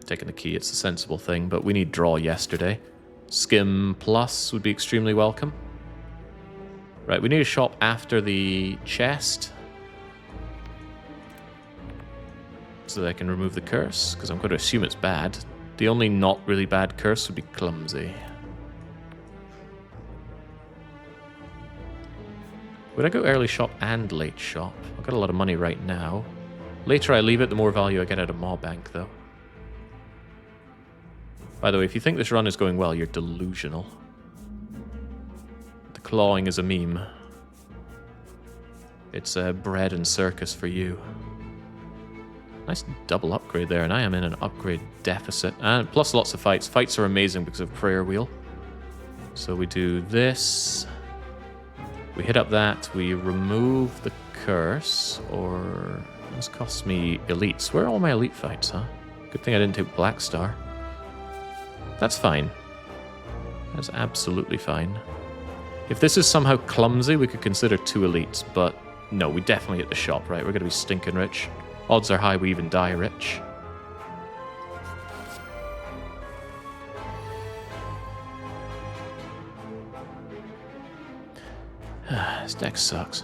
Taking the key, it's a sensible thing, but we need draw yesterday. Skim Plus would be extremely welcome. Right, we need a shop after the chest. So that I can remove the curse, because I'm going to assume it's bad. The only not really bad curse would be Clumsy. Would I go early shop and late shop? I've got a lot of money right now. Later I leave it, the more value I get out of Maw Bank, though. By the way, if you think this run is going well, you're delusional. The clawing is a meme. It's bread and circus for you. Nice double upgrade there, and I am in an upgrade deficit. And plus lots of fights. Fights are amazing because of Prayer Wheel. So we do this. We hit up that. We remove the curse, or this costs me elites. Where are all my elite fights, huh? Good thing I didn't take Black Star. That's fine. That's absolutely fine. If this is somehow clumsy, we could consider 2 elites, but no, we definitely hit the shop, right? We're going to be stinking rich. Odds are high we even die rich. This deck sucks.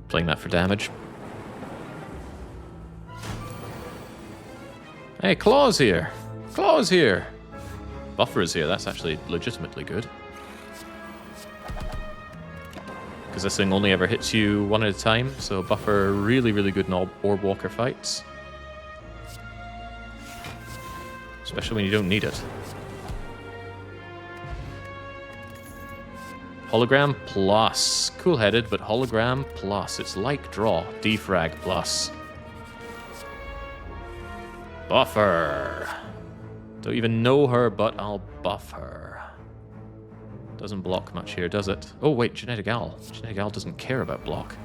Playing that for damage. Hey, Claw's here! Claw's here! Buffer is here, that's actually legitimately good. Because this thing only ever hits you one at a time, so Buffer really, really good in all Orb Walker fights. Especially when you don't need it. Hologram plus. Cool-headed, but hologram plus. It's like draw. Defrag plus. Buffer. Don't even know her, but I'll buff her. Doesn't block much here, does it? Oh, wait, Genetic Owl. Genetic Owl doesn't care about block.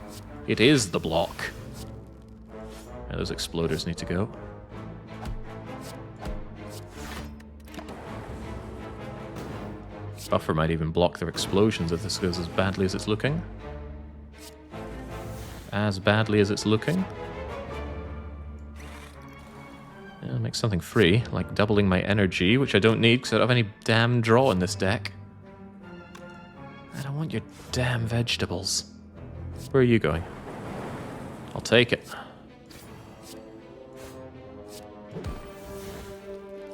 It is the block. Yeah, those exploders need to go. Buffer might even block their explosions if this goes as badly as it's looking. As badly as it's looking. Yeah, make something free, like doubling my energy, which I don't need because I don't have any damn draw in this deck. I don't want your damn vegetables. Where are you going? I'll take it.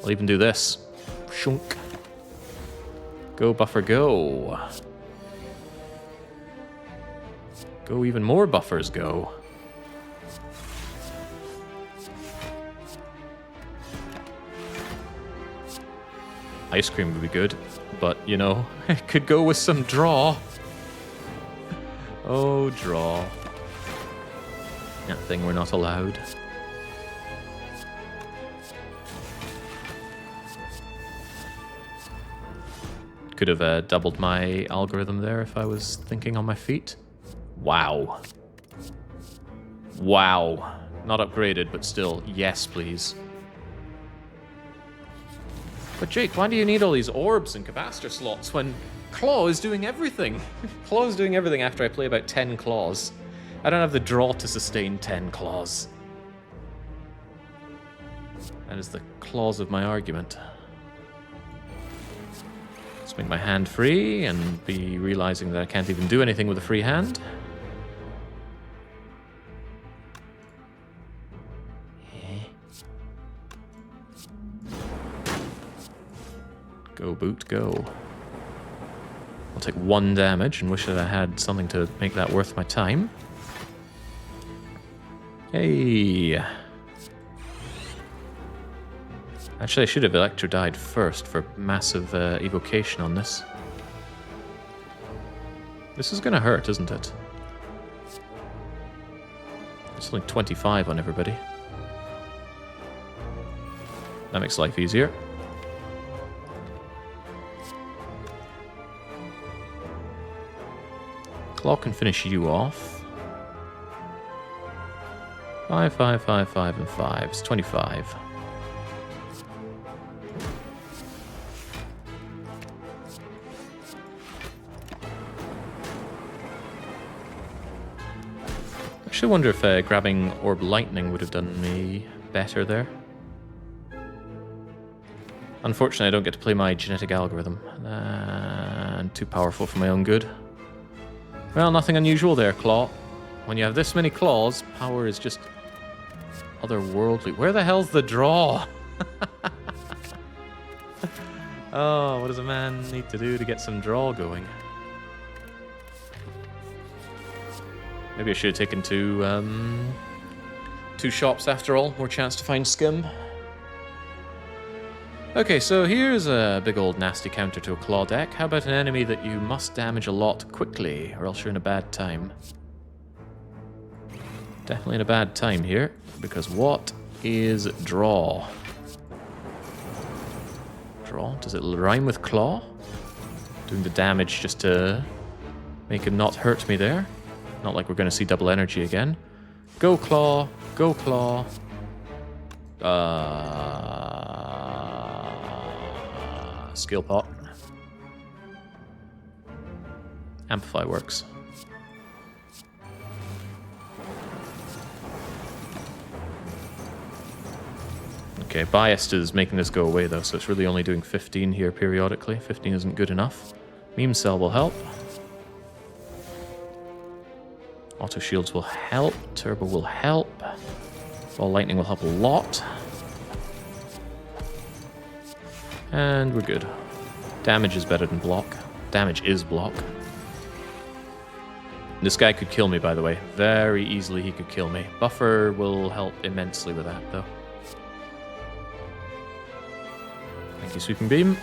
I'll even do this. Shunk. Go, Buffer, go. Go, even more buffers, go. Ice cream would be good, but, you know, it could go with some draw. Oh, draw. That thing we're not allowed. Could have doubled my algorithm there if I was thinking on my feet. Wow. Wow. Not upgraded, but still, yes, please. But Jake, why do you need all these orbs and capacitor slots when Claw is doing everything? Claw is doing everything after I play about 10 claws. I don't have the draw to sustain 10 claws. That is the clause of my argument. Let's make my hand free and be realizing that I can't even do anything with a free hand. Go, Boot, go. I'll take 1 damage and wish that I had something to make that worth my time. Hey. Actually, I should have Electro died first for massive evocation on this. This is gonna hurt, isn't it? It's only 25 on everybody. That makes life easier. Claw can finish you off. 5, 5, 5, 5, and 5. It's 25. I actually wonder if grabbing Orb Lightning would have done me better there. Unfortunately, I don't get to play my genetic algorithm. And too powerful for my own good. Well, nothing unusual there, Claw. When you have this many claws, power is just otherworldly. Where the hell's the draw? Oh, what does a man need to do to get some draw going? Maybe I should have taken two shops after all. More chance to find skim. Okay, so here's a big old nasty counter to a claw deck. How about an enemy that you must damage a lot quickly, or else you're in a bad time? Definitely in a bad time here, because what is draw? Draw? Does it rhyme with claw? Doing the damage just to make him not hurt me there. Not like we're going to see double energy again. Go claw, go claw. Skill pot. Amplify works. Okay, biased is making this go away though, so it's really only doing 15 here periodically. 15 isn't good enough. Meme cell will help. Auto shields will help. Turbo will help. Ball lightning will help a lot. And we're good. Damage is better than block. Damage is block. This guy could kill me, by the way. Very easily he could kill me. Buffer will help immensely with that, though. Thank you, Sweeping Beam.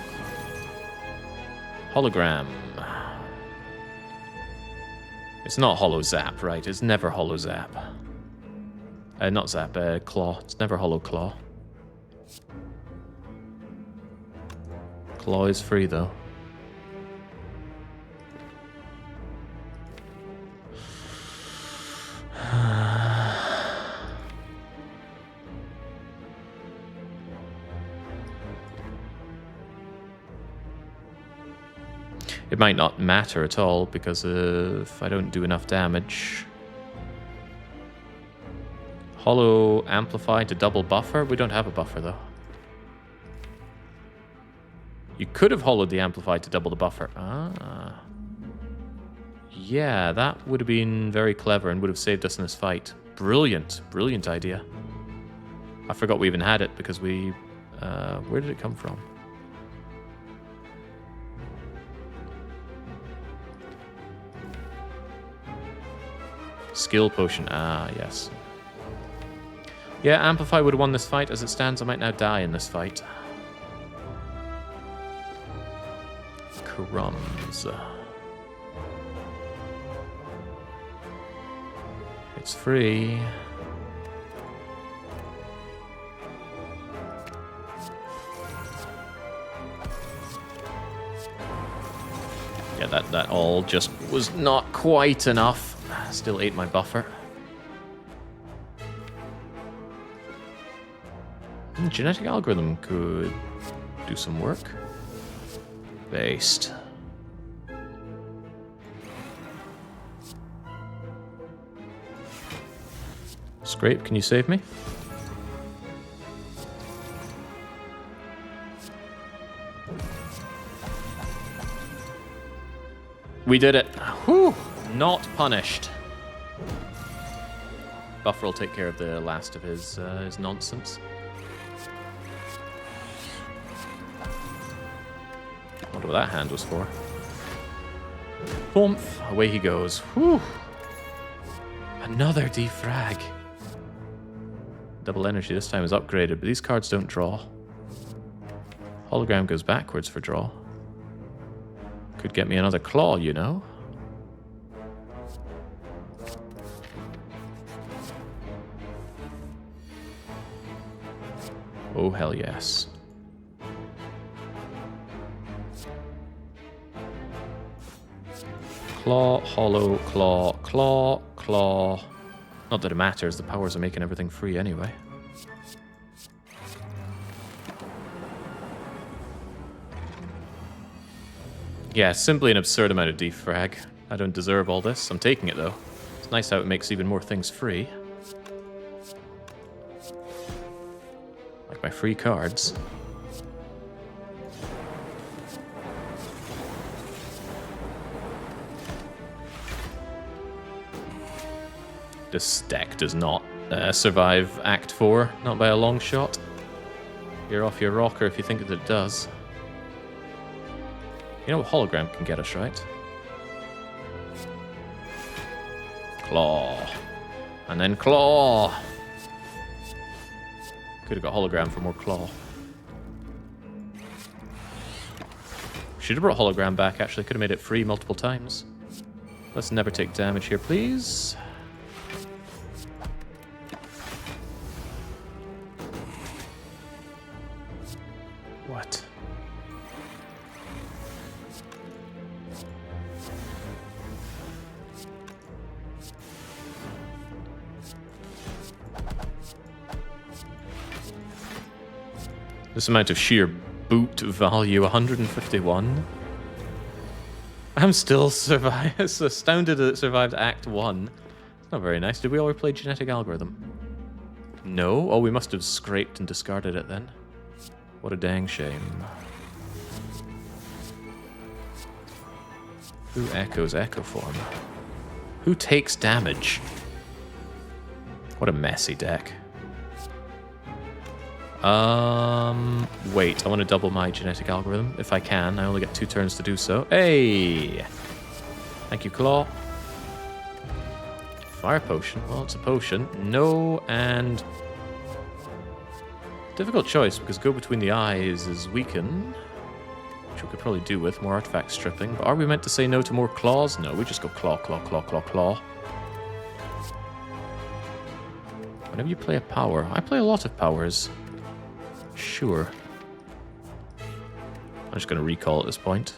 Hologram. It's not Hollow Zap, right? It's never Hollow Zap. Not Zap, Claw. It's never Hollow Claw. Claw is free, though. It might not matter at all, because if I don't do enough damage... Hollow Amplify to double buffer? We don't have a buffer, though. You could have hollowed the Amplify to double the buffer. Ah. Yeah, that would have been very clever and would have saved us in this fight. Brilliant. Brilliant idea. I forgot we even had it, because we... where did it come from? Skill potion. Ah, yes. Yeah, Amplify would have won this fight. As it stands, I might now die in this fight. Crumbs. It's free. Yeah, that all just was not quite enough. Still ate my buffer. Genetic algorithm could do some work. Based. Scrape, can you save me? We did it. Whew! Not punished. Buffer will take care of the last of his nonsense. I wonder what that hand was for. Boom! Away he goes. Whew! Another defrag. Double energy this time is upgraded, but these cards don't draw. Hologram goes backwards for draw. Could get me another claw, you know. Oh, hell yes. Claw, hollow, claw, claw, claw. Not that it matters, the powers are making everything free anyway. Yeah, simply an absurd amount of defrag. I don't deserve all this. I'm taking it, though. It's nice how it makes even more things free. Like my free cards. This deck does not survive Act 4, not by a long shot. You're off your rocker if you think that it does. You know what hologram can get us, right? Claw. And then claw. Could have got hologram for more claw. Should have brought hologram back, actually. Could have made it free multiple times. Let's never take damage here, please. What? This amount of sheer boot value, 151. I'm still astounded that it survived Act 1. It's not very nice. Did we already play Genetic Algorithm? No? Oh, we must have scraped and discarded it then. What a dang shame. Who echoes Echo Form? Who takes damage? What a messy deck. Wait, I want to double my genetic algorithm. If I can, I only get 2 turns to do so. Hey! Thank you, Claw. Fire Potion. Well, it's a potion. No, and... difficult choice, because Go Between the Eyes is weaken, which we could probably do with more artifact stripping. But are we meant to say no to more claws? No, we just go claw, claw, claw, claw, claw. Whenever you play a power, I play a lot of powers. Sure. I'm just going to recall at this point.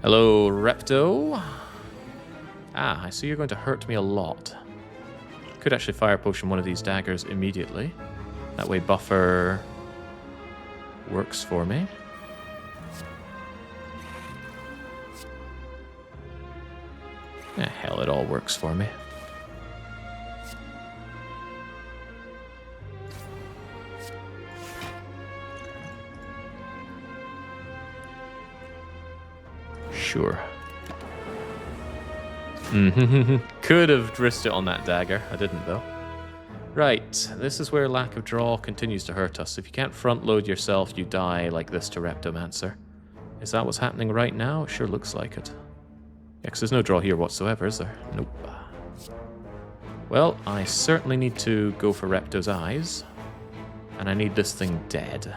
Hello, Repto. Ah, I see you're going to hurt me a lot. Could actually Fire Potion one of these daggers immediately. That way buffer works for me. Eh, hell, it all works for me. Sure. Could have risked it on that dagger. I didn't, though. Right, this is where lack of draw continues to hurt us. If you can't front load yourself, you die like this to Reptomancer. Is that what's happening right now? It sure looks like it. Yeah, because there's no draw here whatsoever, is there? Nope. Well, I certainly need to go for Repto's eyes. And I need this thing dead.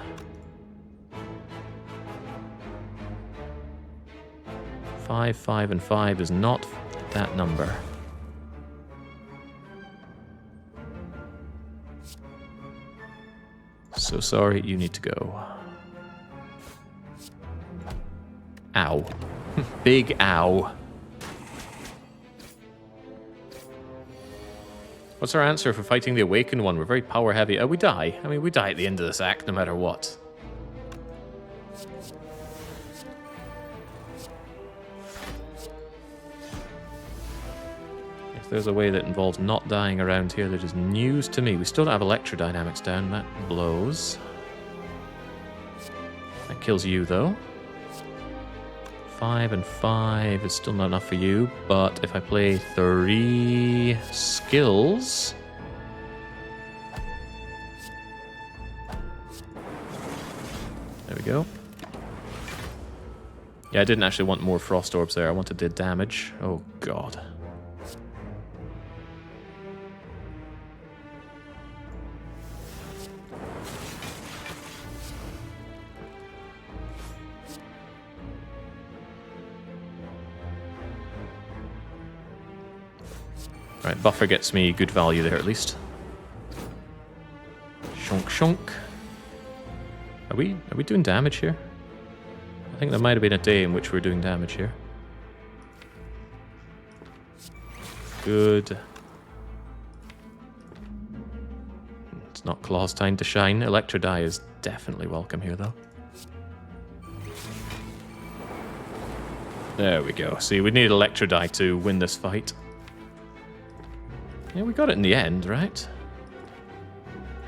5, 5, and 5 is not that number. So sorry, you need to go. Ow. Big ow. What's our answer for fighting the Awakened one? We're very power heavy. We die. I mean, we die at the end of this act no matter what. If there's a way that involves not dying around here, that is news to me. We still don't have electrodynamics down. That blows. That kills you, though. 5 and 5 is still not enough for you, but if I play 3 skills... There we go. Yeah, I didn't actually want more Frost Orbs there. I wanted the damage. Oh, God. Right, buffer gets me good value there at least. Shonk shonk. Are we doing damage here? I think there might have been a day in which we were doing damage here. Good. It's not Claw's time to shine. Electrodye is definitely welcome here though. There we go. See, we need Electrodye to win this fight. Yeah, we got it in the end, right?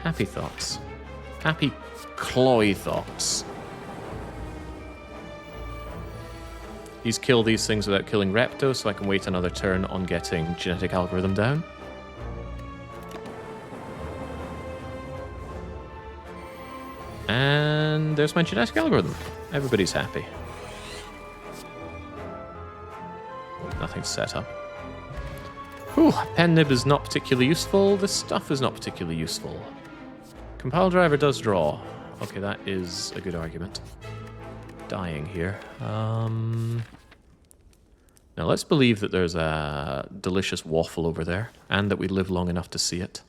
Happy thoughts. Happy Cloy thoughts. He's killed these things without killing Repto, so I can wait another turn on getting genetic algorithm down. And there's my genetic algorithm. Everybody's happy. Nothing's set up. Whew, pen nib is not particularly useful. This stuff is not particularly useful. Compile driver does draw. Okay, that is a good argument. Dying here. Now let's believe that there's a delicious waffle over there, and that we live long enough to see it.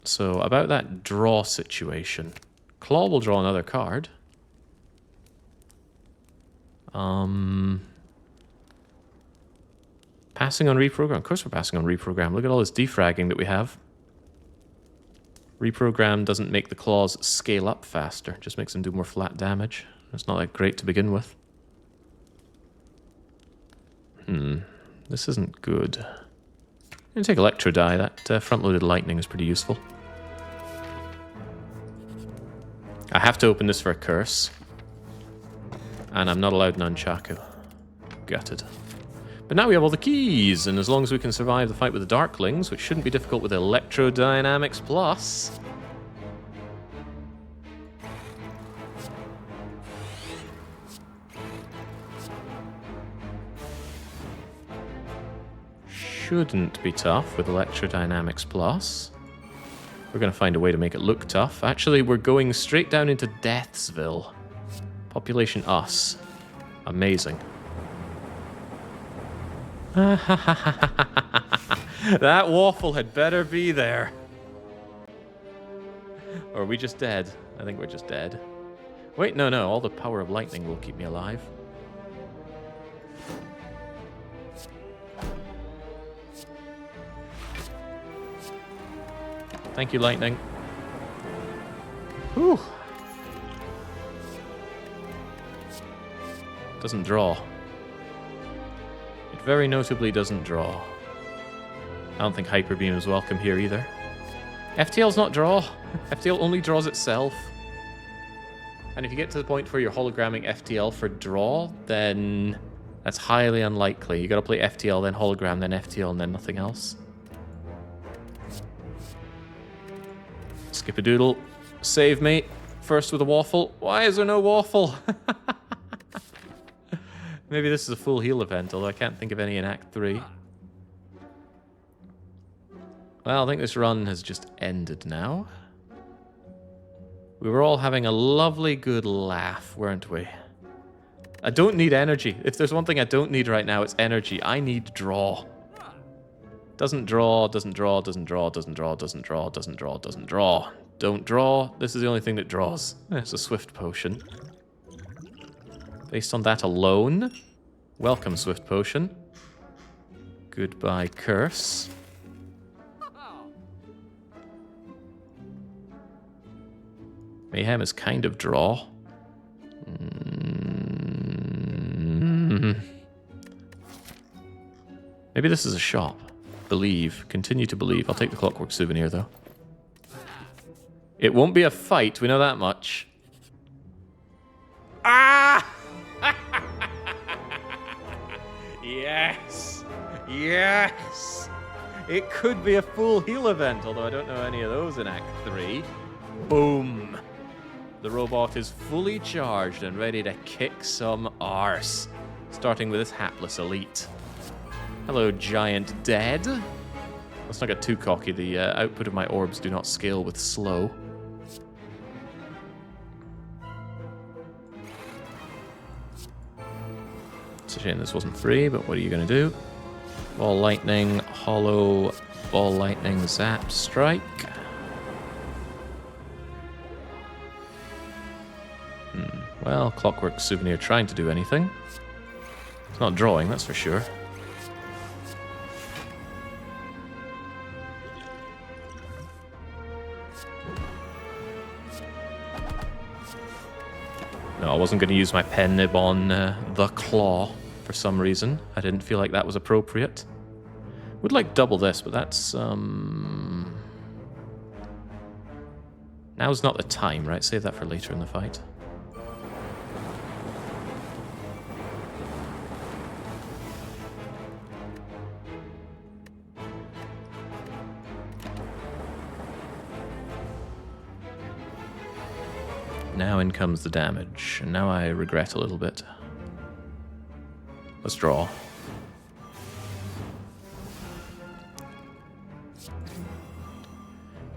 So, about that draw situation. Claw will draw another card. Passing on reprogram. Of course we're passing on reprogram. Look at all this defragging that we have. Reprogram doesn't make the claws scale up faster. Just makes them do more flat damage. It's not that great to begin with. This isn't good. I'm going to take Electro Die. That front-loaded lightning is pretty useful. I have to open this for a curse. And I'm not allowed Nunchaku. Gutted. But now we have all the keys, and as long as we can survive the fight with the Darklings, which shouldn't be difficult with Electrodynamics Plus... shouldn't be tough with Electrodynamics Plus. We're going to find a way to make it look tough. Actually, we're going straight down into Deathsville. Population us. Amazing. That waffle had better be there. Or are we just dead? I think we're just dead. Wait, no. All the power of lightning will keep me alive. Thank you, lightning. Whew. Doesn't draw. It very notably doesn't draw. I don't think Hyper Beam is welcome here either. FTL's not draw. FTL only draws itself. And if you get to the point where you're hologrammic FTL for draw, then that's highly unlikely. You gotta play FTL, then hologram, then FTL, and then nothing else. Skip-a-doodle. Save me. First with a waffle. Why is there no waffle? Maybe this is a full heal event, although I can't think of any in Act 3. Well, I think this run has just ended now. We were all having a lovely good laugh, weren't we? I don't need energy. If there's one thing I don't need right now, it's energy. I need draw. Doesn't draw, doesn't draw, doesn't draw, doesn't draw, doesn't draw, doesn't draw, doesn't draw. Don't draw. This is the only thing that draws. It's a Swift Potion. Based on that alone, welcome Swift Potion. Goodbye Curse. Mayhem is kind of draw. Maybe this is a shop. Believe. Continue to believe. I'll take the Clockwork Souvenir, though. It won't be a fight, we know that much. Ah! Yes! Yes! It could be a full heal event, although I don't know any of those in Act 3. Boom! The robot is fully charged and ready to kick some arse. Starting with this hapless elite. Hello, giant dead. Let's not get too cocky. The output of my orbs do not scale with slow. It's a shame this wasn't free, but what are you going to do? Ball lightning, hollow, ball lightning, zap, strike. Well, Clockwork Souvenir trying to do anything. It's not drawing, that's for sure. No, I wasn't going to use my pen nib on the claw for some reason. I didn't feel like that was appropriate. Would like double this, but that's... Now's not the time, right? Save that for later in the fight. Now in comes the damage, and now I regret a little bit. Let's draw.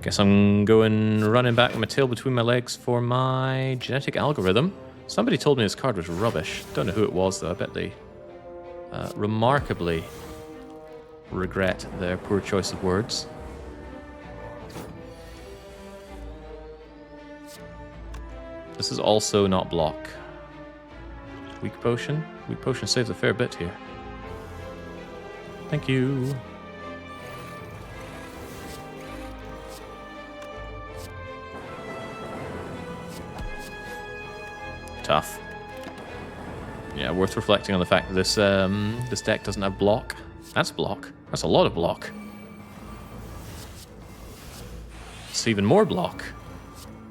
Guess I'm going running back with my tail between my legs for my genetic algorithm. Somebody told me this card was rubbish. Don't know who it was, though. I bet they remarkably regret their poor choice of words. This is also not block. Weak potion? Weak potion saves a fair bit here. Thank you. Tough. Yeah, worth reflecting on the fact that this deck doesn't have block. That's block. That's a lot of block. It's even more block.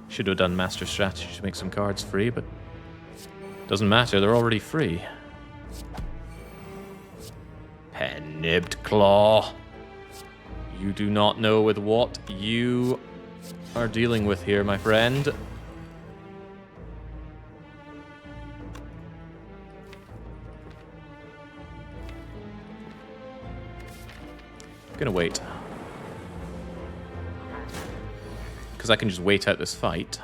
Should have done Master Strategy to make some cards free, but doesn't matter, they're already free. Pen-nibbed claw. You do not know with what you are dealing with here, my friend. Gonna wait. Because I can just wait out this fight.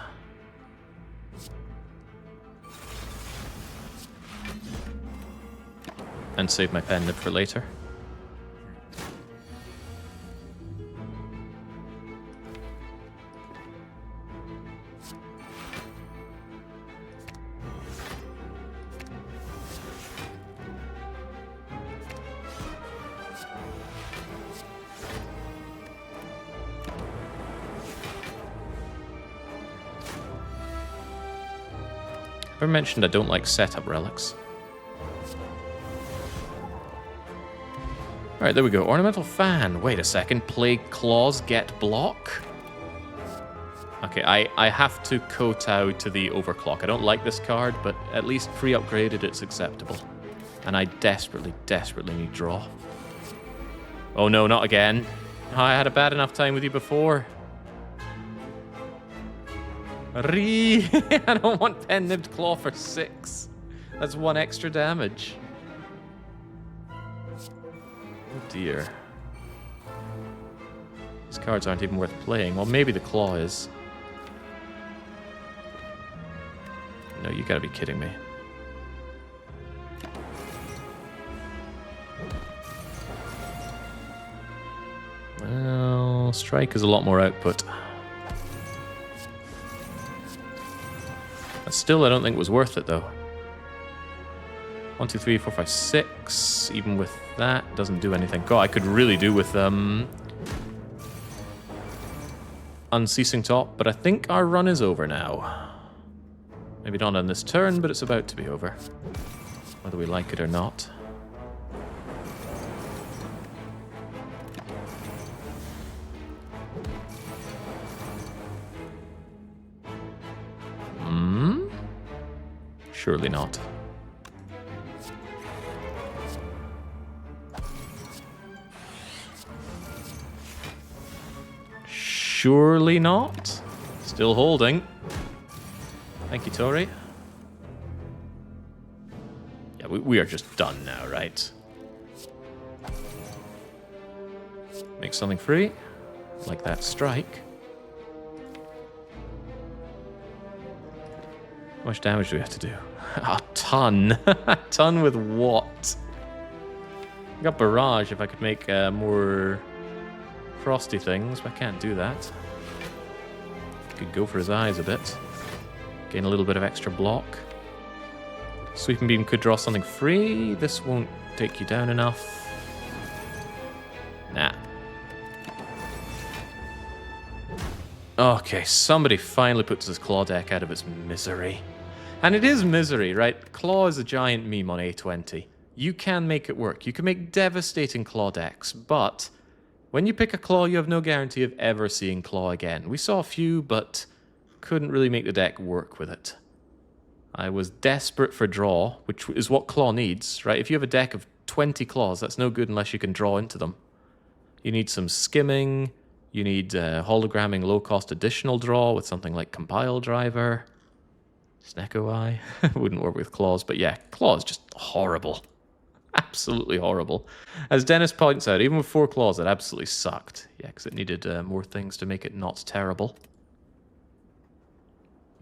And save my pen nib for later. I mentioned I don't like setup relics. Alright, there we go. Ornamental fan. Wait a second. Plague claws get block? Okay, I have to kowtow to the overclock. I don't like this card, but at least pre-upgraded it's acceptable. And I desperately, desperately need draw. Oh no, not again. I had a bad enough time with you before. I don't want pen-nibbed claw for 6. That's 1 extra damage. Oh dear. These cards aren't even worth playing. Well, maybe the claw is. No, you gotta be kidding me. Well, strike is a lot more output. Still, I don't think it was worth it, though. 1, 2, 3, 4, 5, 6. Even with that, doesn't do anything. God, I could really do with Unceasing Top, but I think our run is over now. Maybe not on this turn, but it's about to be over. Whether we like it or not. Surely not. Surely not. Still holding. Thank you, Tori. Yeah, we are just done now, right? Make something free. Like that strike. How much damage do we have to do? A ton. A ton with what? I got Barrage if I could make more frosty things, but I can't do that. Could go for his eyes a bit. Gain a little bit of extra block. Sweeping Beam could draw something free. This won't take you down enough. Nah. Okay, somebody finally puts this claw deck out of its misery. And it is misery, right? Claw is a giant meme on A20. You can make it work. You can make devastating claw decks, but when you pick a claw, you have no guarantee of ever seeing claw again. We saw a few, but couldn't really make the deck work with it. I was desperate for draw, which is what claw needs, right? If you have a deck of 20 claws, that's no good unless you can draw into them. You need some skimming. You need hologramming low-cost additional draw with something like Compile Driver. Snecko Eye. Wouldn't work with claws, but yeah, claw is just horrible. Absolutely horrible. As Dennis points out, even with 4 claws, it absolutely sucked. Yeah, because it needed more things to make it not terrible.